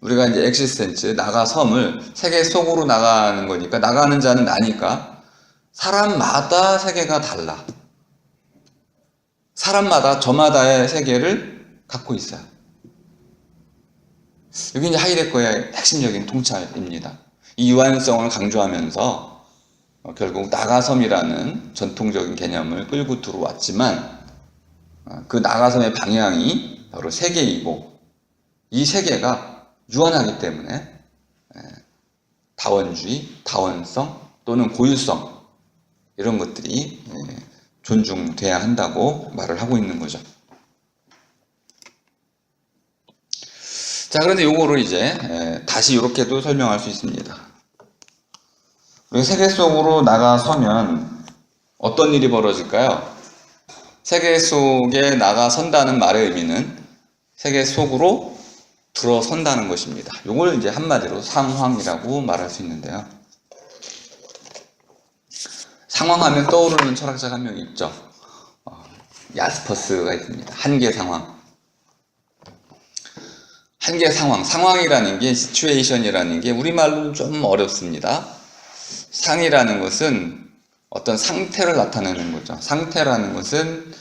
우리가 이제 엑시스텐츠 나가섬을 세계 속으로 나가는 거니까 나가는 자는 나니까 사람마다 세계가 달라. 사람마다 저마다의 세계를 갖고 있어요. 여기 이제 하이데거의 핵심적인 통찰입니다. 이 유한성을 강조하면서 결국 나가섬이라는 전통적인 개념을 끌고 들어왔지만 그 나가섬의 방향이 바로 세계이고 이 세계가 유한하기 때문에 다원주의, 다원성 또는 고유성 이런 것들이 존중돼야 한다고 말을 하고 있는 거죠. 자, 그런데 요거를 이제 다시 이렇게도 설명할 수 있습니다. 우리가 세계 속으로 나가서면 어떤 일이 벌어질까요? 세계 속에 나가선다는 말의 의미는 세계 속으로 들어선다는 것입니다. 요걸 이제 한마디로 상황이라고 말할 수 있는데요. 상황하면 떠오르는 철학자가 한 명 있죠. 야스퍼스가 있습니다. 한계 상황. 한계 상황. 상황이라는 게 시츄에이션이라는 게 우리말로는 좀 어렵습니다. 상이라는 것은 어떤 상태를 나타내는 거죠. 상태라는 것은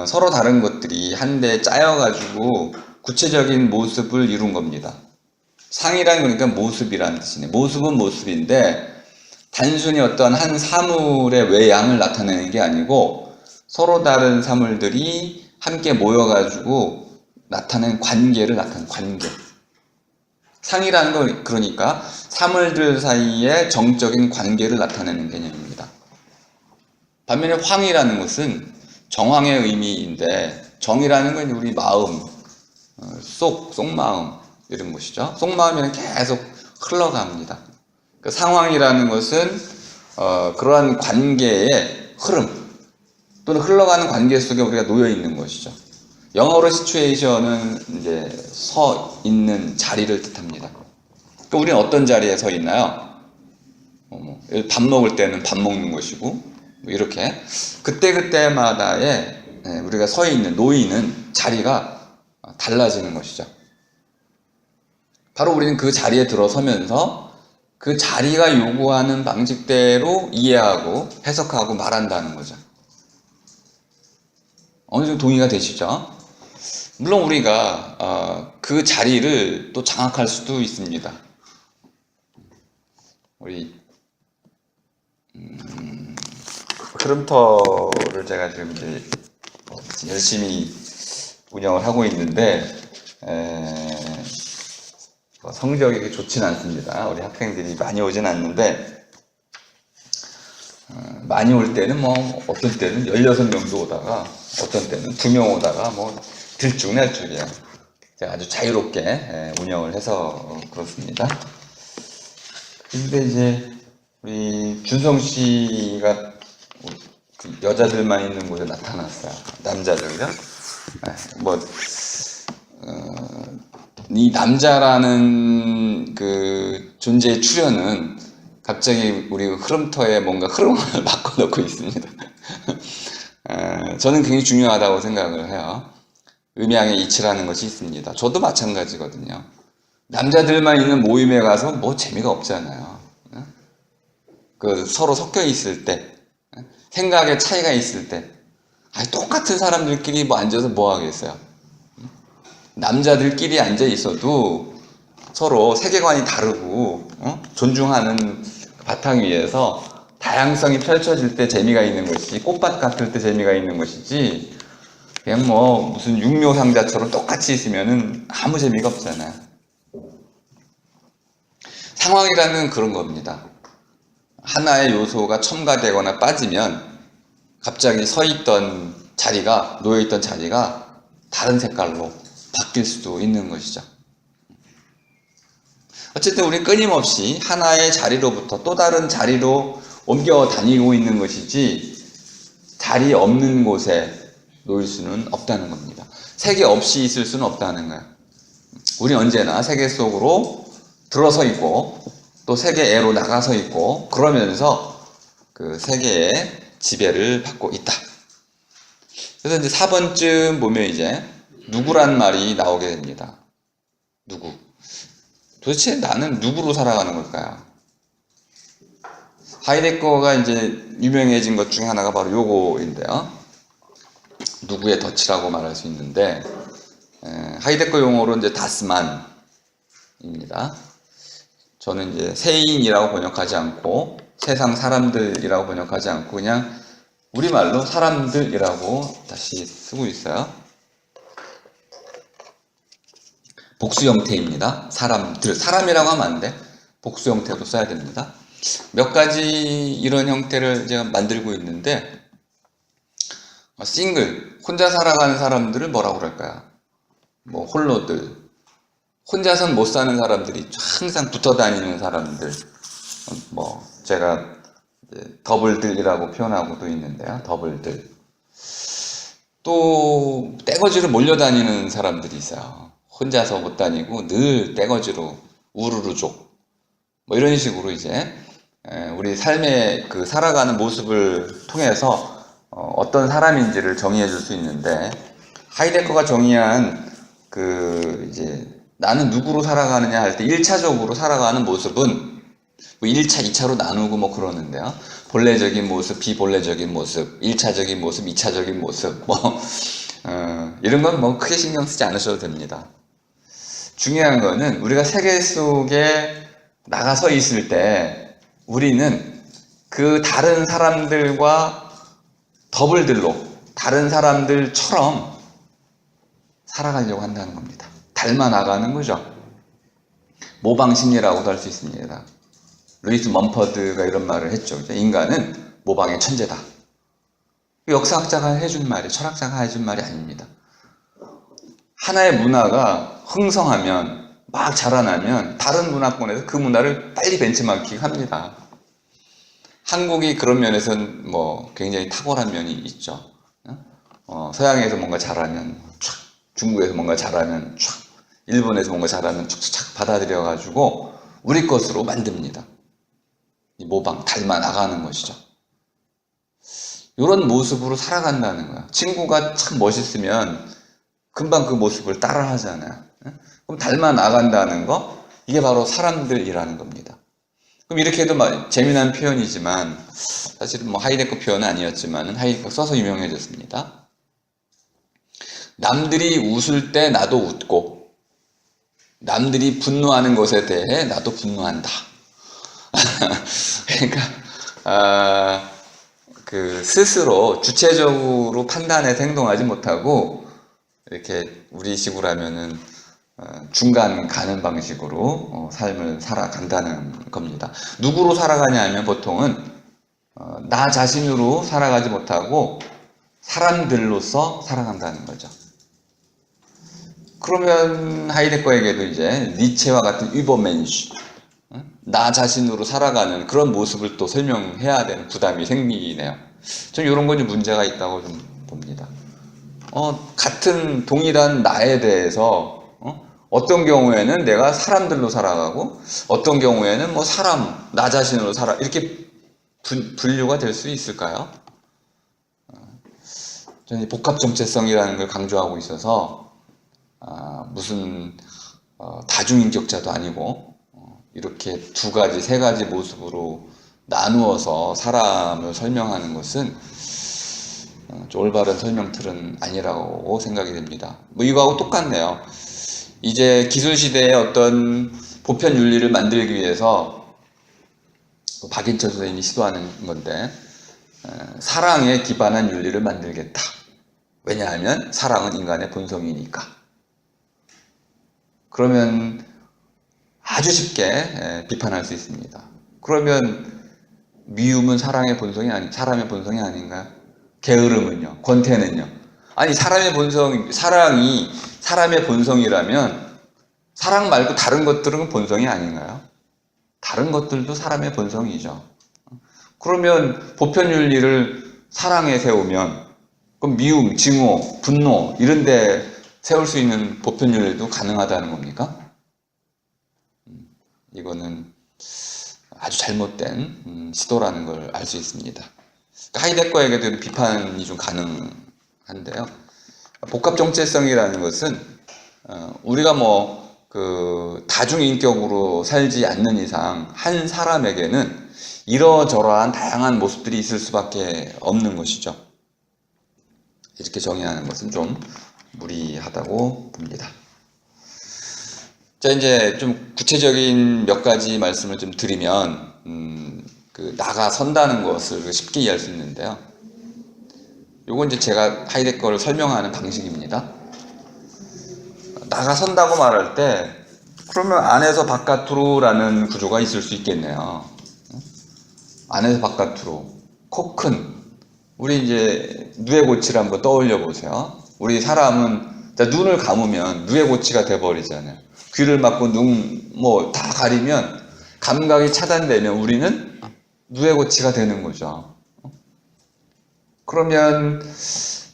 서로 다른 것들이 한데 짜여가지고 구체적인 모습을 이룬 겁니다. 상이라는 거니까 모습이라는 뜻이네. 모습은 모습인데 단순히 어떤 한 사물의 외양을 나타내는 게 아니고 서로 다른 사물들이 함께 모여가지고 나타낸 관계를 나타내는 관계. 상이라는 건 그러니까 사물들 사이의 정적인 관계를 나타내는 개념입니다. 반면에 황이라는 것은 정황의 의미인데 정이라는 건 우리 마음, 속마음 이런 것이죠. 속마음이 계속 흘러갑니다. 그 상황이라는 것은 그러한 관계의 흐름 또는 흘러가는 관계 속에 우리가 놓여 있는 것이죠. 영어로 시츄에이션은 이제 서 있는 자리를 뜻합니다. 그러니까 우리는 어떤 자리에 서 있나요? 밥 먹을 때는 밥 먹는 것이고 이렇게 그때그때마다의 우리가 서 있는 놓이는 자리가 달라지는 것이죠. 바로 우리는 그 자리에 들어서면서 그 자리가 요구하는 방식대로 이해하고 해석하고 말한다는 거죠. 어느 정도 동의가 되시죠? 물론 우리가 그 자리를 또 장악할 수도 있습니다. 우리 흐름터를 제가 지금 이제 열심히 운영을 하고 있는데 성적이 좋지는 않습니다. 우리 학생들이 많이 오진 않는데 많이 올 때는 뭐 어떤 때는 16명도 오다가 어떤 때는 2명 오다가 뭐 들쭉날쭉이에요. 제가 아주 자유롭게 운영을 해서 그렇습니다. 근데 이제 우리 준성 씨가 여자들만 있는 곳에 나타났어요. 남자들요? 이 남자라는 그 존재의 출현은 갑자기 우리 흐름터에 뭔가 흐름을 바꿔놓고 있습니다. 저는 굉장히 중요하다고 생각을 해요. 음양의 이치라는 것이 있습니다. 저도 마찬가지거든요. 남자들만 있는 모임에 가서 뭐 재미가 없잖아요. 그 서로 섞여 있을 때, 생각의 차이가 있을 때, 똑같은 사람들끼리 뭐 앉아서 뭐 하겠어요? 남자들끼리 앉아 있어도 서로 세계관이 다르고 존중하는 바탕 위에서 다양성이 펼쳐질 때 재미가 있는 것이지 꽃밭 같을 때 재미가 있는 것이지 그냥 뭐 무슨 육묘상자처럼 똑같이 있으면은 아무 재미가 없잖아요. 상황이라는 그런 겁니다. 하나의 요소가 첨가되거나 빠지면 갑자기 서 있던 자리가 놓여있던 자리가 다른 색깔로 바뀔 수도 있는 것이죠. 어쨌든 우리 끊임없이 하나의 자리로부터 또 다른 자리로 옮겨 다니고 있는 것이지 자리 없는 곳에 놓일 수는 없다는 겁니다. 세계 없이 있을 수는 없다는 거예요. 우리는 언제나 세계 속으로 들어서 있고 또 세계애로 나가서 있고 그러면서 그 세계의 지배를 받고 있다. 그래서 이제 4번쯤 보면 이제 누구란 말이 나오게 됩니다. 누구? 도대체 나는 누구로 살아가는 걸까요? 하이데거가 이제 유명해진 것 중에 하나가 바로 요거인데요. 누구의 덫이라고 말할 수 있는데 하이데거 용어로 이제 다스만입니다. 저는 이제 세인이라고 번역하지 않고 세상 사람들이라고 번역하지 않고 그냥 우리말로 사람들이라고 다시 쓰고 있어요. 복수 형태입니다. 사람들, 사람이라고 하면 안 돼. 복수 형태로 써야 됩니다. 몇 가지 이런 형태를 제가 만들고 있는데, 싱글, 혼자 살아가는 사람들을 뭐라고 그럴까요? 뭐 홀로들, 혼자선 못 사는 사람들이 항상 붙어 다니는 사람들, 뭐 제가 더블들이라고 표현하고도 있는데요. 더블들. 또 떼거지로 몰려다니는 사람들이 있어요. 혼자서 못 다니고 늘 떼거지로 우르르족, 뭐 이런 식으로 이제 우리 삶의 그 살아가는 모습을 통해서 어떤 사람인지를 정의해 줄 수 있는데, 하이데거가 정의한 그 이제 나는 누구로 살아가느냐 할 때 1차적으로 살아가는 모습은 뭐 1차, 2차로 나누고 뭐 그러는데요. 본래적인 모습, 비본래적인 모습, 1차적인 모습, 2차적인 모습, 뭐 이런 건 뭐 크게 신경 쓰지 않으셔도 됩니다. 중요한 거는 우리가 세계 속에 나가서 있을 때 우리는 그 다른 사람들과 더블들로 다른 사람들처럼 살아가려고 한다는 겁니다. 닮아 나가는 거죠. 모방 심리라고도 할 수 있습니다. 루이스 먼퍼드가 이런 말을 했죠. 인간은 모방의 천재다. 역사학자가 해준 말이, 철학자가 해준 말이 아닙니다. 하나의 문화가 흥성하면, 막 자라나면 다른 문화권에서 그 문화를 빨리 벤치마킹 합니다. 한국이 그런 면에서는 뭐 굉장히 탁월한 면이 있죠. 서양에서 뭔가 잘하면 촥, 중국에서 뭔가 잘하면 촥, 일본에서 뭔가 잘하면 촥촥 받아들여가지고 우리 것으로 만듭니다. 이 모방, 닮아 나가는 것이죠. 이런 모습으로 살아간다는 거야. 친구가 참 멋있으면 금방 그 모습을 따라 하잖아요. 그럼 닮아 나간다는 거, 이게 바로 사람들이라는 겁니다. 그럼 이렇게 해도 재미난 표현이지만, 사실은 뭐 하이데거 표현은 아니었지만 하이데거 써서 유명해졌습니다. 남들이 웃을 때 나도 웃고, 남들이 분노하는 것에 대해 나도 분노한다. 그러니까 그 스스로 주체적으로 판단해서 행동하지 못하고 이렇게 우리식으로 하면은 중간 가는 방식으로 삶을 살아간다는 겁니다. 누구로 살아가냐 하면 보통은 나 자신으로 살아가지 못하고 사람들로서 살아간다는 거죠. 그러면 하이데거에게도 이제 니체와 같은 übermensch, 나 자신으로 살아가는 그런 모습을 또 설명해야 되는 부담이 생기네요. 저는 이런 건 좀 문제가 있다고 좀 봅니다. 같은 동일한 나에 대해서 어떤 경우에는 내가 사람들로 살아가고 어떤 경우에는 뭐 나 자신으로 살아, 이렇게 분류가 될 수 있을까요? 저는 복합 정체성이라는 걸 강조하고 있어서 무슨 다중인격자도 아니고 이렇게 두 가지, 세 가지 모습으로 나누어서 사람을 설명하는 것은 좀 올바른 설명틀은 아니라고 생각이 됩니다. 뭐 이거하고 똑같네요. 이제 기술시대에 어떤 보편 윤리를 만들기 위해서 박인철 선생님이 시도하는 건데, 사랑에 기반한 윤리를 만들겠다. 왜냐하면 사랑은 인간의 본성이니까. 그러면 아주 쉽게 비판할 수 있습니다. 그러면 미움은 사람의 본성이 아닌가요? 게으름은요? 권태는요? 아니, 사랑이 사람의 본성이라면 사랑 말고 다른 것들은 본성이 아닌가요? 다른 것들도 사람의 본성이죠. 그러면 보편윤리를 사랑에 세우면 그럼 미움, 증오, 분노 이런 데 세울 수 있는 보편윤리도 가능하다는 겁니까? 이거는 아주 잘못된 시도라는 걸 알 수 있습니다. 하이데거에게도 비판이 좀 가능한데요. 복합 정체성이라는 것은 우리가 그 다중인격으로 살지 않는 이상 한 사람에게는 이러저러한 다양한 모습들이 있을 수밖에 없는 것이죠. 이렇게 정의하는 것은 좀 무리하다고 봅니다. 자, 이제 좀 구체적인 몇 가지 말씀을 좀 드리면, 그 나가선다는 것을 쉽게 이해할 수 있는데요. 요건 이제 제가 하이데거를 설명하는 방식입니다. 나가선다고 말할 때 그러면 안에서 바깥으로라는 구조가 있을 수 있겠네요. 안에서 바깥으로. 코 큰. 우리 이제 누에고치를 한번 떠올려 보세요. 우리 사람은 눈을 감으면 누에고치가 돼버리잖아요. 귀를 막고 눈 뭐 다 가리면 감각이 차단되면 우리는 누에고치가 되는 거죠. 그러면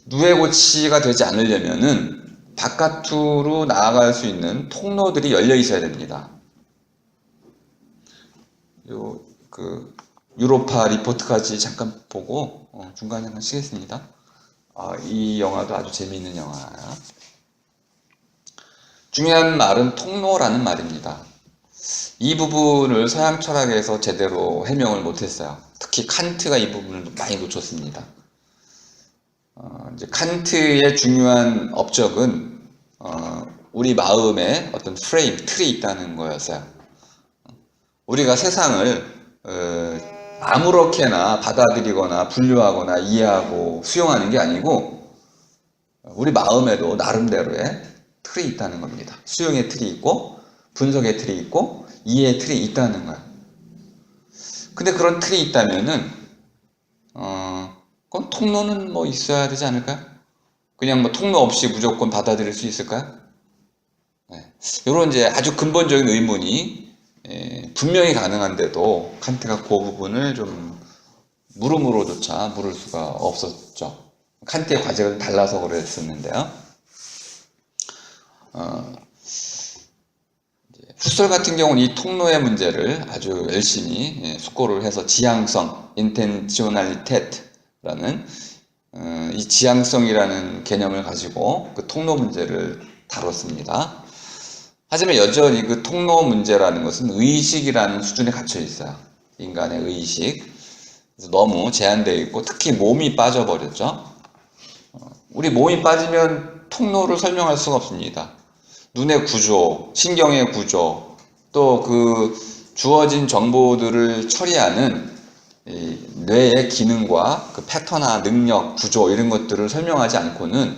누에고치가 되지 않으려면은 바깥으로 나아갈 수 있는 통로들이 열려 있어야 됩니다. 유로파 리포트까지 잠깐 보고 중간에 한번 쉬겠습니다. 이 영화도 아주 재미있는 영화예요. 중요한 말은 통로라는 말입니다. 이 부분을 서양 철학에서 제대로 해명을 못했어요. 특히 칸트가 이 부분을 많이 놓쳤습니다. 이제 칸트의 중요한 업적은 우리 마음에 어떤 프레임, 틀이 있다는 거였어요. 우리가 세상을 아무렇게나 받아들이거나 분류하거나 이해하고 수용하는 게 아니고 우리 마음에도 나름대로의 틀이 있다는 겁니다. 수용의 틀이 있고 분석의 틀이 있고 이해의 틀이 있다는 거예요. 근데 그런 틀이 있다면은 그럼 통로는 뭐 있어야 되지 않을까요? 그냥 뭐 통로 없이 무조건 받아들일 수 있을까요? 네. 이런 이제 아주 근본적인 의문이 분명히 가능한데도 칸트가 그 부분을 좀 물음으로조차 물을 수가 없었죠. 칸트의 과제가 달라서 그랬었는데요. 후설 같은 경우는 이 통로의 문제를 아주 열심히 숙고를 해서 지향성, intentionality라는 이 지향성이라는 개념을 가지고 그 통로 문제를 다뤘습니다. 하지만 여전히 그 통로 문제라는 것은 의식이라는 수준에 갇혀 있어요. 인간의 의식. 그래서 너무 제한되어 있고 특히 몸이 빠져버렸죠. 우리 몸이 빠지면 통로를 설명할 수가 없습니다. 눈의 구조, 신경의 구조, 또 그 주어진 정보들을 처리하는 이 뇌의 기능과 그 패턴화, 능력, 구조 이런 것들을 설명하지 않고는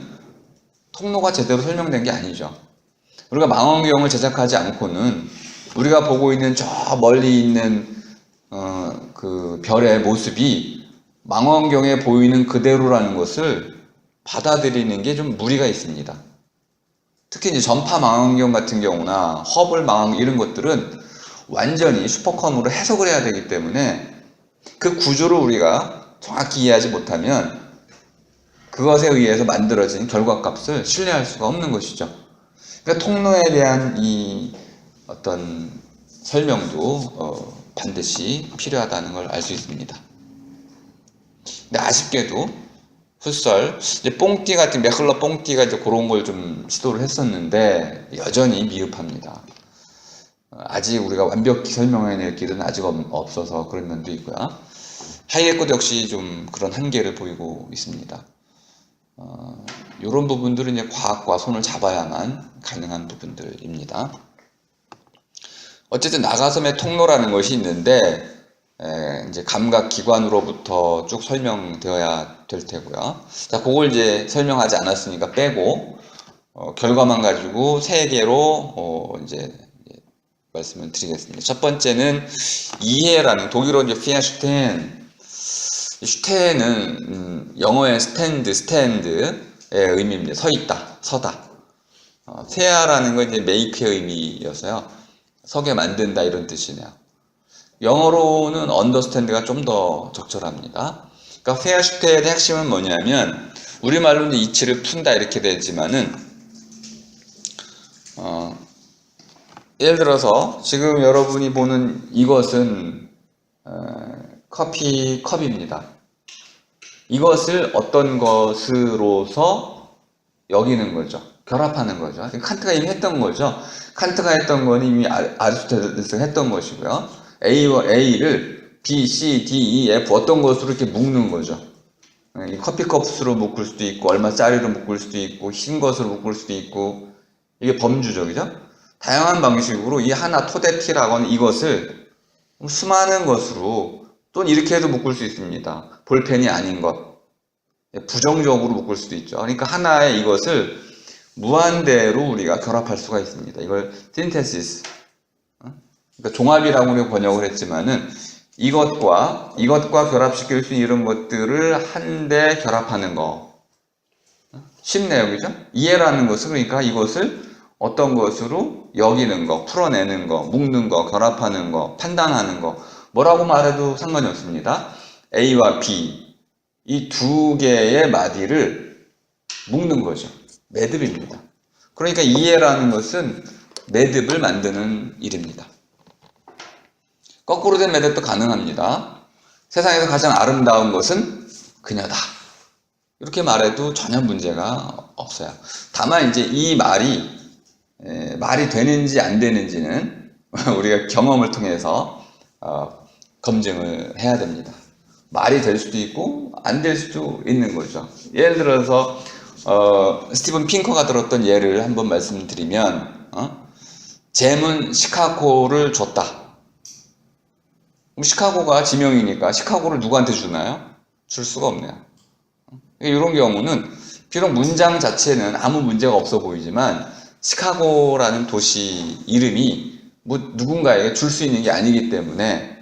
통로가 제대로 설명된 게 아니죠. 우리가 망원경을 제작하지 않고는 우리가 보고 있는 저 멀리 있는 그 별의 모습이 망원경에 보이는 그대로라는 것을 받아들이는 게 좀 무리가 있습니다. 특히 이제 전파 망원경 같은 경우나 허블 망원경 이런 것들은 완전히 슈퍼컴으로 해석을 해야 되기 때문에 그 구조를 우리가 정확히 이해하지 못하면 그것에 의해서 만들어진 결과값을 신뢰할 수가 없는 것이죠. 그러니까 통로에 대한 이 어떤 설명도 반드시 필요하다는 걸 알 수 있습니다. 근데 아쉽게도 훗설 이제 뽕띠 같은 메클러 뽕띠가 이제 그런 걸 좀 시도를 했었는데 여전히 미흡합니다. 아직 우리가 완벽히 설명해낼 길은 아직 없어서 그런 면도 있고요. 하이에코도 역시 좀 그런 한계를 보이고 있습니다. 이런 부분들은 이제 과학과 손을 잡아야만 가능한 부분들입니다. 어쨌든 나가섬의 통로라는 것이 있는데 이제 감각 기관으로부터 쭉 설명되어야 될 테고요. 자, 그걸 이제 설명하지 않았으니까 빼고 결과만 가지고 세 개로 이제 말씀을 드리겠습니다. 첫 번째는 이해라는 독일어 이제 피아슈텐. 슈텐은 영어의 스탠드의 의미입니다. 서 있다, 서다. 세아라는 건 이제 메이크의 의미여서요. 서게 만든다 이런 뜻이네요. 영어로는 언더스탠드가 좀 더 적절합니다. 그러니까 페어슈테의 핵심은 뭐냐면 우리말로는 이치를 푼다 이렇게 되지만은 예를 들어서 지금 여러분이 보는 이것은 커피 컵입니다. 이것을 어떤 것으로서 여기는 거죠. 결합하는 거죠. 칸트가 이미 했던 거죠. 칸트가 했던 건 이미 아리스토텔레스가 했던 것이고요. A를 B, C, D, E, F 어떤 것으로 이렇게 묶는 거죠. 이 커피컵으로 묶을 수도 있고 얼마짜리로 묶을 수도 있고 흰 것으로 묶을 수도 있고 이게 범주죠. 그죠? 다양한 방식으로 이 하나 토대티라고 하는 이것을 수많은 것으로 또는 이렇게 해도 묶을 수 있습니다. 볼펜이 아닌 것. 부정적으로 묶을 수도 있죠. 그러니까 하나의 이것을 무한대로 우리가 결합할 수가 있습니다. 이걸 synthesis, 그러니까 종합이라고 우리가 번역을 했지만은 이것과 결합시킬 수 있는 이런 것들을 한데 결합하는 거. 쉽네요, 그죠? 이해라는 것은 그러니까 이것을 어떤 것으로 여기는 거, 풀어내는 거, 묶는 거, 결합하는 거, 판단하는 거, 뭐라고 말해도 상관이 없습니다. A와 B 이 두 개의 마디를 묶는 거죠. 매듭입니다. 그러니까 이해라는 것은 매듭을 만드는 일입니다. 거꾸로 된 매듭도 가능합니다. 세상에서 가장 아름다운 것은 그녀다. 이렇게 말해도 전혀 문제가 없어요. 다만 이제 이 말이 되는지 안 되는지는 우리가 경험을 통해서 검증을 해야 됩니다. 말이 될 수도 있고 안 될 수도 있는 거죠. 예를 들어서 스티븐 핑커가 들었던 예를 한번 말씀드리면 잼은 시카고를 줬다. 시카고가 지명이니까 시카고를 누구한테 주나요? 줄 수가 없네요. 이런 경우는 비록 문장 자체는 아무 문제가 없어 보이지만 시카고라는 도시 이름이 뭐 누군가에게 줄 수 있는 게 아니기 때문에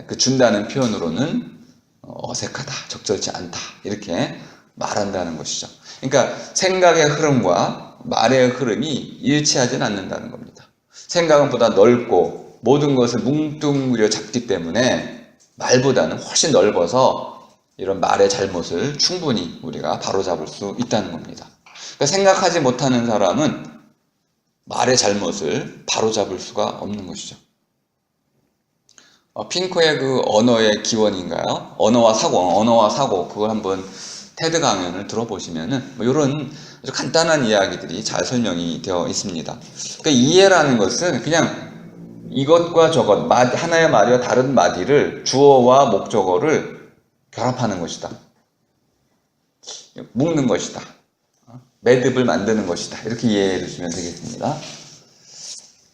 그 준다는 표현으로는 어색하다, 적절치 않다 이렇게 말한다는 것이죠. 그러니까 생각의 흐름과 말의 흐름이 일치하지는 않는다는 겁니다. 생각은 보다 넓고 모든 것을 뭉뚱그려 잡기 때문에 말보다는 훨씬 넓어서 이런 말의 잘못을 충분히 우리가 바로잡을 수 있다는 겁니다. 그러니까 생각하지 못하는 사람은 말의 잘못을 바로잡을 수가 없는 것이죠. 핑크의 그 언어의 기원인가요? 언어와 사고 그걸 한번 테드 강연을 들어보시면은 뭐 이런 아주 간단한 이야기들이 잘 설명이 되어 있습니다. 그러니까 이해라는 것은 그냥 이것과 저것, 하나의 마디와 다른 마디를 주어와 목적어를 결합하는 것이다. 묶는 것이다. 매듭을 만드는 것이다. 이렇게 이해해 주시면 되겠습니다.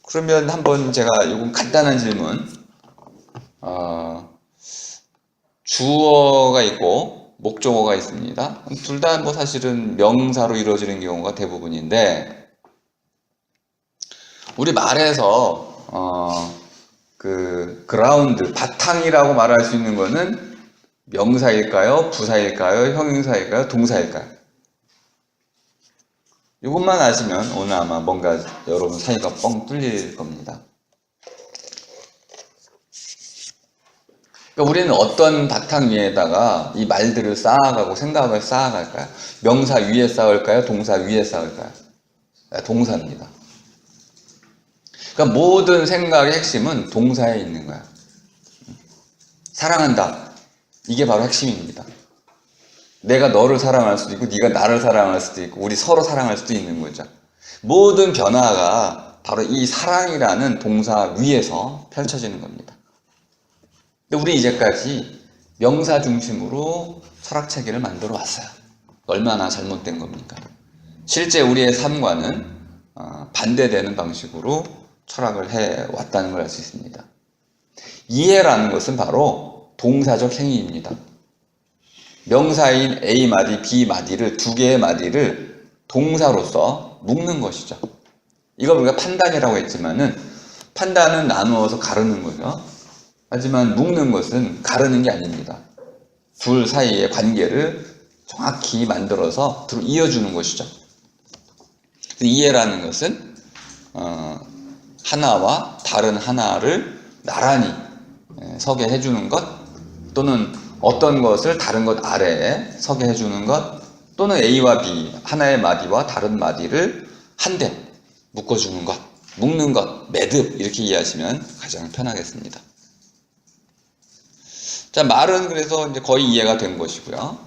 그러면 한번 제가 이건 간단한 질문. 주어가 있고 목적어가 있습니다. 둘 다 뭐 사실은 명사로 이루어지는 경우가 대부분인데 우리 말에서 그 그라운드, 바탕이라고 말할 수 있는 거는 명사일까요? 부사일까요? 형용사일까요? 동사일까요? 이것만 아시면 오늘 아마 뭔가 여러분 사이가 뻥 뚫릴 겁니다. 그러니까 우리는 어떤 바탕 위에다가 이 말들을 쌓아가고 생각을 쌓아갈까요? 명사 위에 쌓을까요? 동사 위에 쌓을까요? 동사입니다. 그러니까 모든 생각의 핵심은 동사에 있는 거야. 사랑한다. 이게 바로 핵심입니다. 내가 너를 사랑할 수도 있고 네가 나를 사랑할 수도 있고 우리 서로 사랑할 수도 있는 거죠. 모든 변화가 바로 이 사랑이라는 동사 위에서 펼쳐지는 겁니다. 근데 우리 이제까지 명사 중심으로 철학체계를 만들어 왔어요. 얼마나 잘못된 겁니까? 실제 우리의 삶과는 반대되는 방식으로 철학을 해왔다는 걸 알 수 있습니다. 이해라는 것은 바로 동사적 행위입니다. 명사인 A 마디, B 마디를 두 개의 마디를 동사로서 묶는 것이죠. 이걸 우리가 판단이라고 했지만은 판단은 나누어서 가르는 거죠. 하지만 묶는 것은 가르는 게 아닙니다. 둘 사이의 관계를 정확히 만들어서 이어주는 것이죠. 이해라는 것은 하나와 다른 하나를 나란히 서게 해주는 것, 또는 어떤 것을 다른 것 아래에 서게 해주는 것, 또는 A와 B, 하나의 마디와 다른 마디를 한데 묶어주는 것, 묶는 것, 매듭 이렇게 이해하시면 가장 편하겠습니다. 자, 말은 그래서 이제 거의 이해가 된 것이고요.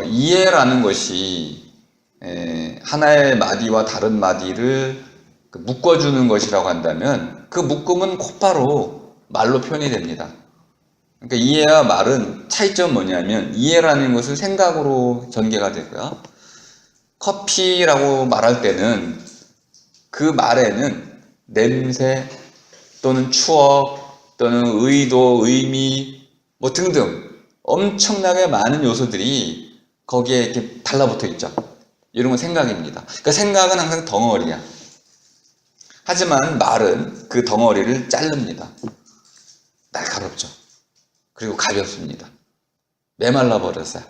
이해라는 것이 하나의 마디와 다른 마디를 묶어주는 것이라고 한다면 그 묶음은 곧바로 말로 표현이 됩니다. 그러니까 이해와 말은 차이점은 뭐냐면 이해라는 것은 생각으로 전개가 되고요. 커피라고 말할 때는 그 말에는 냄새 또는 추억 또는 의도, 의미 뭐 등등 엄청나게 많은 요소들이 거기에 이렇게 달라붙어 있죠. 이런 건 생각입니다. 그러니까 생각은 항상 덩어리야. 하지만 말은 그 덩어리를 자릅니다. 날카롭죠. 그리고 가볍습니다. 메말라 버렸어요.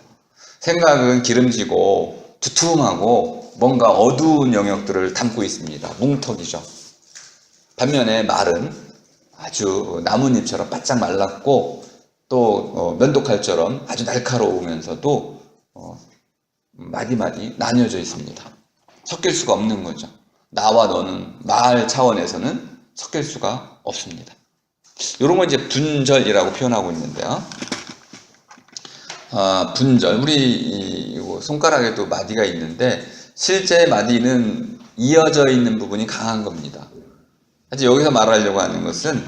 생각은 기름지고 두툼하고 뭔가 어두운 영역들을 담고 있습니다. 뭉텅이죠. 반면에 말은 아주 나뭇잎처럼 바짝 말랐고 또 면도칼처럼 아주 날카로우면서도 마디마디 나뉘어져 있습니다. 섞일 수가 없는 거죠. 나와 너는 말 차원에서는 섞일 수가 없습니다. 이런 건 이제 분절이라고 표현하고 있는데요. 분절. 우리 손가락에도 마디가 있는데 실제 마디는 이어져 있는 부분이 강한 겁니다. 하여튼 여기서 말하려고 하는 것은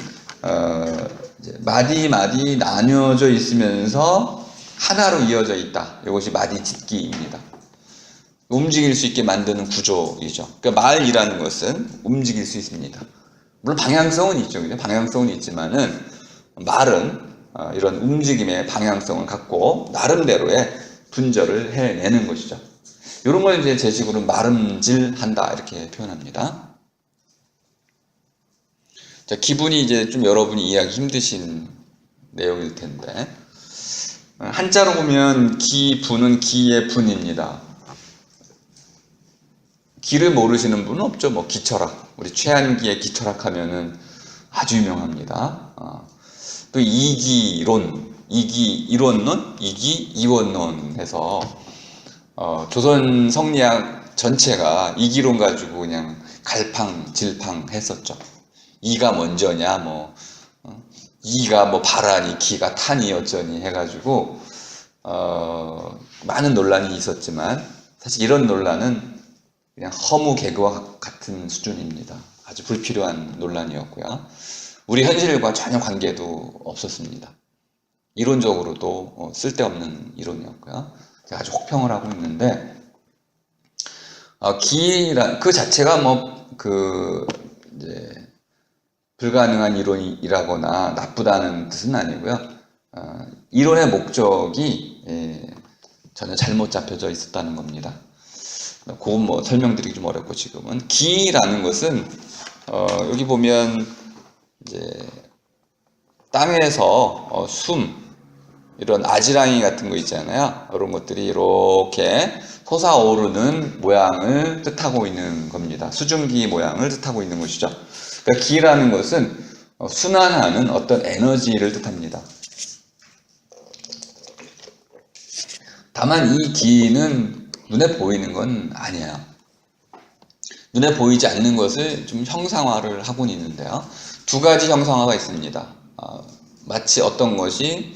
이제 마디 나뉘어져 있으면서 하나로 이어져 있다. 이것이 마디 짓기입니다. 움직일 수 있게 만드는 구조이죠. 그러니까 말이라는 것은 움직일 수 있습니다. 물론 방향성은 있죠. 그죠? 방향성은 있지만은 말은 이런 움직임의 방향성을 갖고 나름대로의 분절을 해내는 것이죠. 이런 걸 이제 제 식으로 말음질한다 이렇게 표현합니다. 자, 기분이 이제 좀 여러분이 이해하기 힘드신 내용일 텐데 한자로 보면 기분은 기의 분입니다. 기를 모르시는 분은 없죠. 뭐 기철학, 우리 최한기의 기철학 하면은 아주 유명합니다. 또 이기론, 이기이론론, 이기이원론 해서 조선 성리학 전체가 이기론 가지고 그냥 갈팡질팡 했었죠. 이가 먼저냐, 뭐 이가 뭐 바라니, 기가 타니 어쩌니 해가지고 많은 논란이 있었지만 사실 이런 논란은 그냥 허무 개그와 같은 수준입니다. 아주 불필요한 논란이었고요. 우리 현실과 전혀 관계도 없었습니다. 이론적으로도 쓸데없는 이론이었고요. 제가 아주 혹평을 하고 있는데 기란 그 자체가 뭐 이제 불가능한 이론이라거나 나쁘다는 뜻은 아니고요. 이론의 목적이 전혀 잘못 잡혀져 있었다는 겁니다. 그건 뭐 설명드리기 좀 어렵고 지금은 기라는 것은 여기 보면 이제 땅에서 숨 이런 아지랑이 같은 거 있잖아요. 이런 것들이 이렇게 솟아오르는 모양을 뜻하고 있는 겁니다. 수증기 모양을 뜻하고 있는 것이죠. 그러니까 기라는 것은 순환하는 어떤 에너지를 뜻합니다. 다만 이 기는 눈에 보이는 건 아니에요. 눈에 보이지 않는 것을 좀 형상화를 하고 있는데요. 두 가지 형상화가 있습니다. 마치 어떤 것이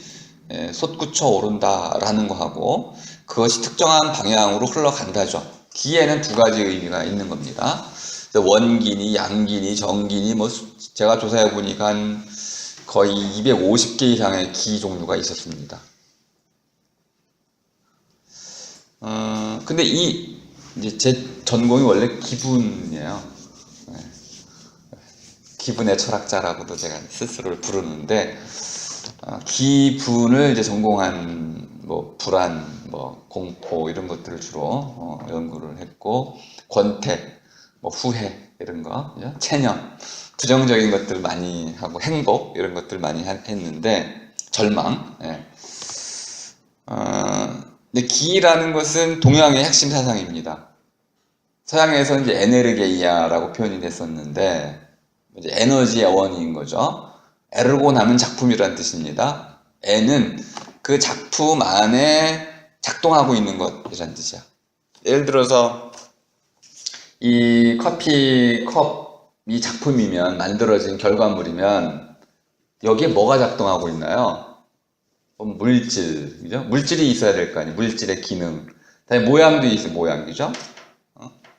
솟구쳐 오른다라는 거하고 그것이 특정한 방향으로 흘러간다죠. 기에는 두 가지 의미가 있는 겁니다. 원기니, 양기니, 정기니, 뭐 제가 조사해 보니까 한 거의 250개 이상의 기 종류가 있었습니다. 근데 이제 제 전공이 원래 기분이에요. 기분의 철학자라고도 제가 스스로를 부르는데, 기분을 이제 전공한 뭐 불안, 뭐 공포 이런 것들을 주로 연구를 했고, 권태, 뭐 후회 이런 거, 체념, 부정적인 것들 많이 하고 행복 이런 것들 많이 했는데 절망. 근데 기라는 것은 동양의 핵심 사상입니다. 서양에서 이제 에네르게이아라고 표현이 됐었는데 이제 에너지의 원인인 거죠. 에르곤 하면 작품이라는 뜻입니다. 에는 그 작품 안에 작동하고 있는 것이라는 뜻이야. 예를 들어서 이 커피 컵이 작품이면 만들어진 결과물이면 여기에 뭐가 작동하고 있나요? 물질, 그죠? 물질이 있어야 될 거 아니에요. 물질의 기능. 다음에 모양도 있어요, 모양, 그죠?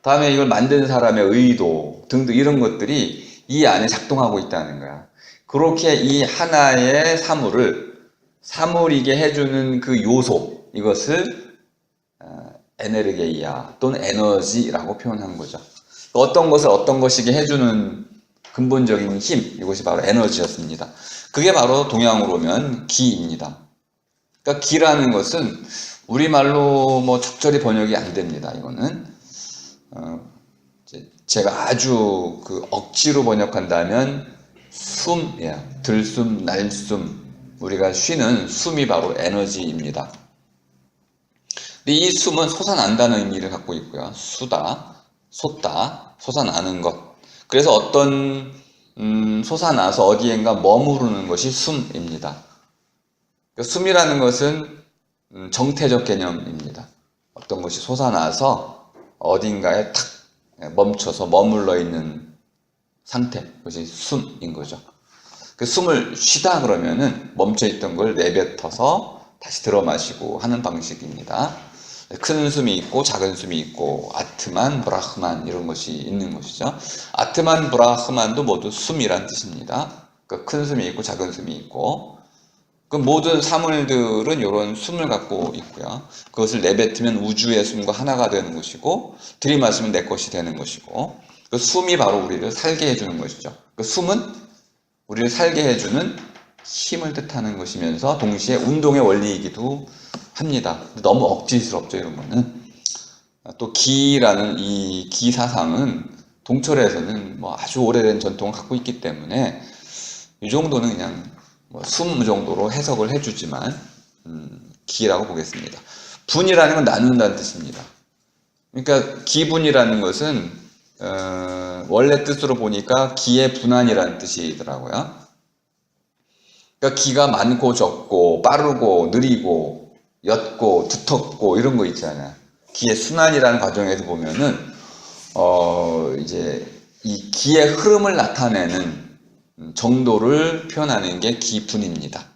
다음에 이걸 만든 사람의 의도 등등 이런 것들이 이 안에 작동하고 있다는 거야. 그렇게 이 하나의 사물이게 해주는 그 요소, 이것을 에네르게이아 또는 에너지라고 표현한 거죠. 어떤 것을 어떤 것이게 해주는 근본적인 힘, 이것이 바로 에너지였습니다. 그게 바로 동양으로 오면 기입니다. 그러니까 기라는 것은 우리말로 뭐 적절히 번역이 안 됩니다. 이거는 제가 아주 그 억지로 번역한다면 숨, 들숨, 날숨, 우리가 쉬는 숨이 바로 에너지입니다. 근데 이 숨은 솟아난다는 의미를 갖고 있고요. 수다, 솟다, 솟아나는 것. 그래서 어떤 솟아나서 어디엔가 머무르는 것이 숨입니다. 그러니까 숨이라는 것은 정태적 개념입니다. 어떤 것이 솟아나서 어딘가에 탁 멈춰서 머물러 있는 상태, 그것이 숨인 거죠. 그 숨을 쉬다 그러면은 멈춰있던 걸 내뱉어서 다시 들어 마시고 하는 방식입니다. 큰 숨이 있고 작은 숨이 있고 아트만, 브라흐만 이런 것이 있는 것이죠. 아트만, 브라흐만도 모두 숨이란 뜻입니다. 그러니까 큰 숨이 있고 작은 숨이 있고 그 모든 사물들은 이런 숨을 갖고 있고요. 그것을 내뱉으면 우주의 숨과 하나가 되는 것이고 들이마시면 내 것이 되는 것이고 그 숨이 바로 우리를 살게 해주는 것이죠. 그 숨은 우리를 살게 해주는 힘을 뜻하는 것이면서 동시에 운동의 원리이기도 합니다. 너무 억지스럽죠, 이런 거는. 또 기라는 이 기사상은 동철에서는 뭐 아주 오래된 전통을 갖고 있기 때문에 이 정도는 그냥 숨 정도로 해석을 해주지만 기라고 보겠습니다. 분이라는 건 나눈다는 뜻입니다. 그러니까 기분이라는 것은 원래 뜻으로 보니까 기의 분한이라는 뜻이더라고요. 그러니까 기가 많고 적고 빠르고 느리고 옅고 두텁고 이런 거 있잖아요. 기의 순환이라는 과정에서 보면은 이제 이 기의 흐름을 나타내는 정도를 표현하는 게 기분입니다.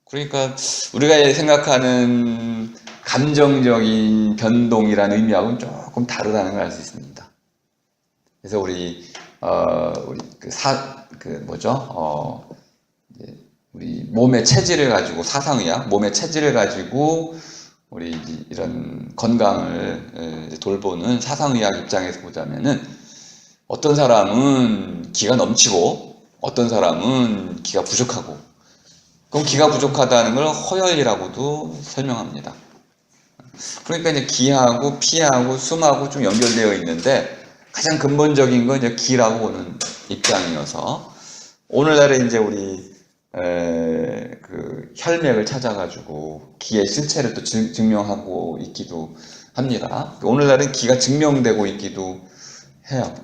그러니까 우리가 생각하는 감정적인 변동이라는 의미하고는 조금 다르다는 걸 알 수 있습니다. 그래서 우리 우리 몸의 체질을 가지고 사상의학, 몸의 체질을 가지고 우리 이런 건강을 돌보는 사상의학 입장에서 보자면은 어떤 사람은 기가 넘치고 어떤 사람은 기가 부족하고 그럼 기가 부족하다는 걸 허혈이라고도 설명합니다. 그러니까 이제 기하고 피하고 숨하고 좀 연결되어 있는데 가장 근본적인 건 이제 기라고 보는 입장이어서 오늘날에 이제 우리 그 혈맥을 찾아가지고 기의 실체를 또 증명하고 있기도 합니다. 오늘날은 기가 증명되고 있기도 해요.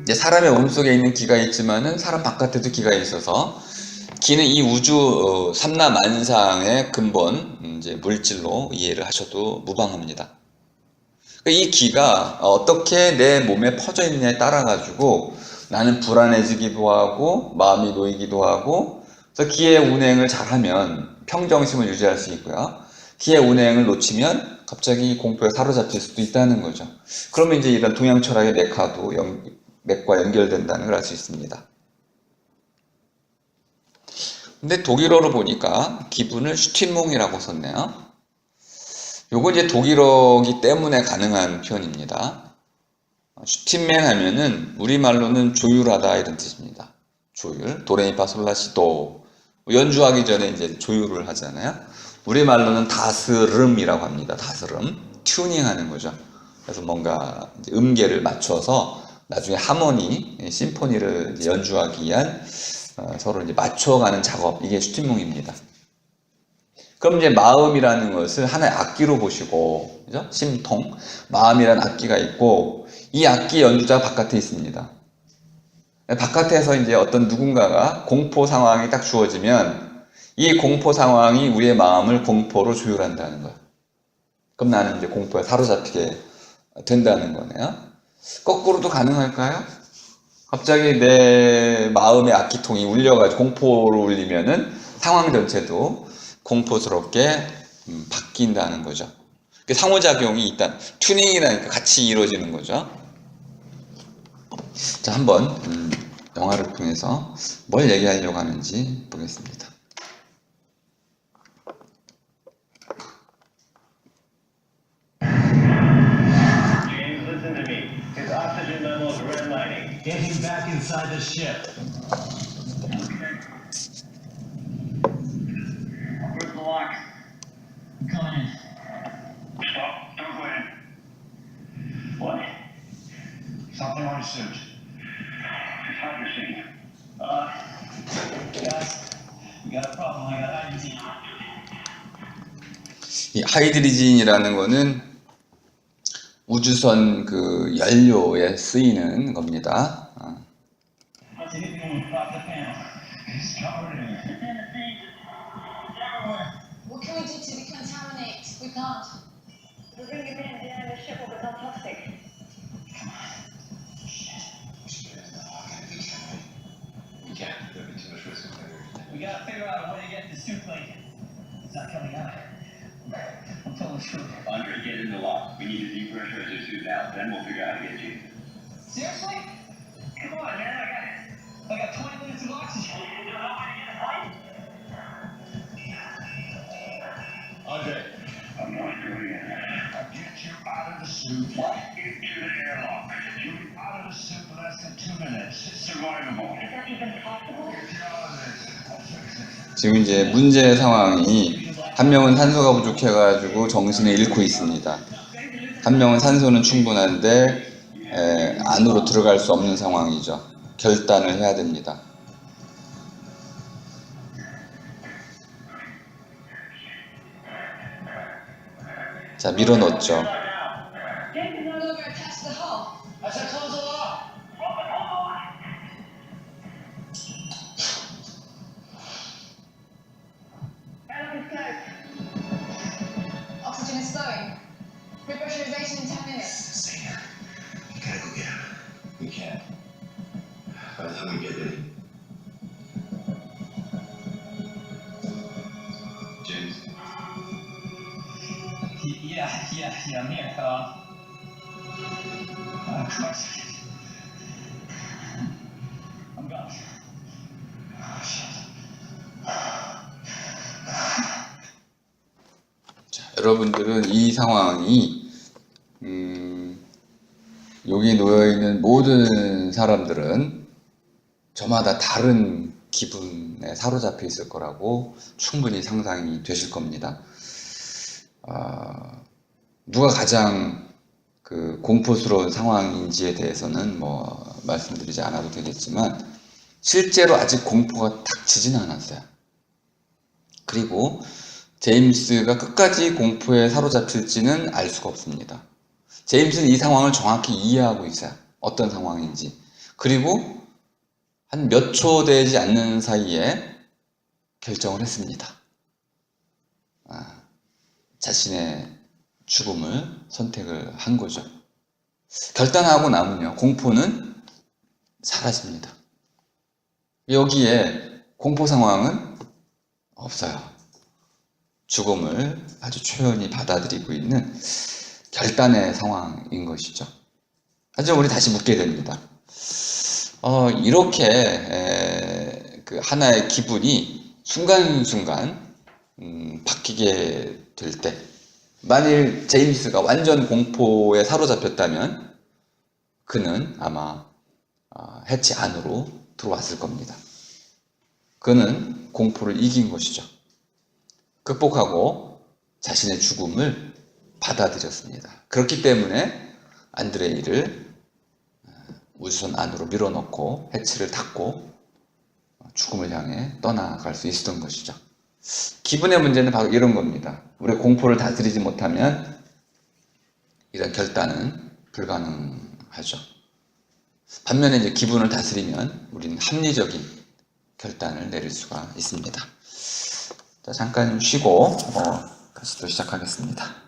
이제 사람의 몸속에 있는 기가 있지만은 사람 바깥에도 기가 있어서 기는 이 우주 삼라만상의 근본 이제 물질로 이해를 하셔도 무방합니다. 이 기가 어떻게 내 몸에 퍼져 있느냐에 따라 가지고 나는 불안해지기도 하고 마음이 놓이기도 하고 그래서 기의 운행을 잘하면 평정심을 유지할 수 있고요. 기의 운행을 놓치면 갑자기 공포에 사로잡힐 수도 있다는 거죠. 그러면 이제 이런 동양 철학의 맥과 연결된다는 걸 알 수 있습니다. 근데 독일어로 보니까 기분을 슈틴몽이라고 썼네요. 요거 이제 독일어기 때문에 가능한 표현입니다. 슈틴맨 하면은 우리말로는 조율하다 이런 뜻입니다. 조율, 도레미파솔라시도 연주하기 전에 이제 조율을 하잖아요. 우리말로는 다스름이라고 합니다. 다스름, 튜닝하는 거죠. 그래서 뭔가 음계를 맞춰서 나중에 하모니, 심포니를 연주하기 위한 서로 이제 맞춰가는 작업, 이게 슈틴몽입니다. 그럼 이제 마음이라는 것을 하나의 악기로 보시고, 그죠? 심통, 마음이라는 악기가 있고, 이 악기 연주자가 바깥에 있습니다. 바깥에서 이제 어떤 누군가가 공포 상황이 딱 주어지면, 이 공포 상황이 우리의 마음을 공포로 조율한다는 거예요. 그럼 나는 이제 공포에 사로잡히게 된다는 거네요. 거꾸로도 가능할까요? 갑자기 내 마음의 악기통이 울려가지고 공포로 울리면은 상황 전체도 공포스럽게 바뀐다는 거죠. 상호작용이 일단 튜닝이라니까 같이 이루어지는 거죠. 자, 한번 영화를 통해서 뭘 얘기하려고 하는지 보겠습니다. Please listen to me. red lighting. Get him back inside the ship. Where's the lock? I'm coming in. Stop. Don't go in. What? Something on your suit. It's hard to see. Guys, we got a problem. I got hydrogen. 이 하이드리진이라는 거는 우주선 그 연료에 쓰이는 겁니다. How's anything on the panel? It's covered in. What can we do to decontaminate? We can't. We'll bring it in behind the ship will become toxic. We can't. There'd be too much risk of failure. We gotta figure out a way to get the suit plate. It's not coming out. I'm pulling through. Andre, get in the lock. We need to depressurize your suit now. Then we'll figure out how to get you. Seriously? Come on, man. I got 20 minutes of oxygen. Andre, I'm not doing it. I'll get you out of the suit. What? Into the airlock. You'll be out of the suit in less than 2 minutes. It's survivable. Is that even possible? Get you out of this. I'll fix it. 지금 이제 문제 상황이 한 명은 산소가 부족해가지고 정신을 잃고 있습니다. 한 명은 산소는 충분한데 안으로 들어갈 수 없는 상황이죠. 결단을 해야 됩니다. 자, 밀어넣었죠. No longer attached to the hull. I said close the lock. Airlock is closed. Oxygen is slowing. Repressurization in 10 minutes. Zena, you gotta go get him. We can't. By the time we get there. James, Yeah, I'm here. Oh, Christ. I'm gone. Oh, shit. 자, 여러분들은 이 상황이 여기 놓여있는 모든 사람들은 저마다 다른 기분에 사로잡혀 있을 거라고 충분히 상상이 되실 겁니다. 누가 가장 그 공포스러운 상황인지에 대해서는 뭐 말씀드리지 않아도 되겠지만 실제로 아직 공포가 닥치진 않았어요. 그리고 제임스가 끝까지 공포에 사로잡힐지는 알 수가 없습니다. 제임스는 이 상황을 정확히 이해하고 있어요. 어떤 상황인지. 그리고 한 몇 초 되지 않는 사이에 결정을 했습니다. 자신의 죽음을 선택을 한 거죠. 결단하고 나면요, 공포는 사라집니다. 여기에 공포 상황은 없어요. 죽음을 아주 초연히 받아들이고 있는 결단의 상황인 것이죠. 하지만 우리 다시 묻게 됩니다. 이렇게 그 하나의 기분이 순간순간 바뀌게 될 때, 만일 제임스가 완전 공포에 사로잡혔다면 그는 아마 해치 안으로 들어왔을 겁니다. 그는 공포를 이긴 것이죠. 극복하고 자신의 죽음을 받아들였습니다. 그렇기 때문에 안드레이를 우주선 안으로 밀어넣고 해치를 닫고 죽음을 향해 떠나갈 수 있었던 것이죠. 기분의 문제는 바로 이런 겁니다. 우리가 공포를 다스리지 못하면 이런 결단은 불가능하죠. 반면에 이제 기분을 다스리면 우리는 합리적인 결단을 내릴 수가 있습니다. 자, 잠깐 쉬고 다시 또 시작하겠습니다.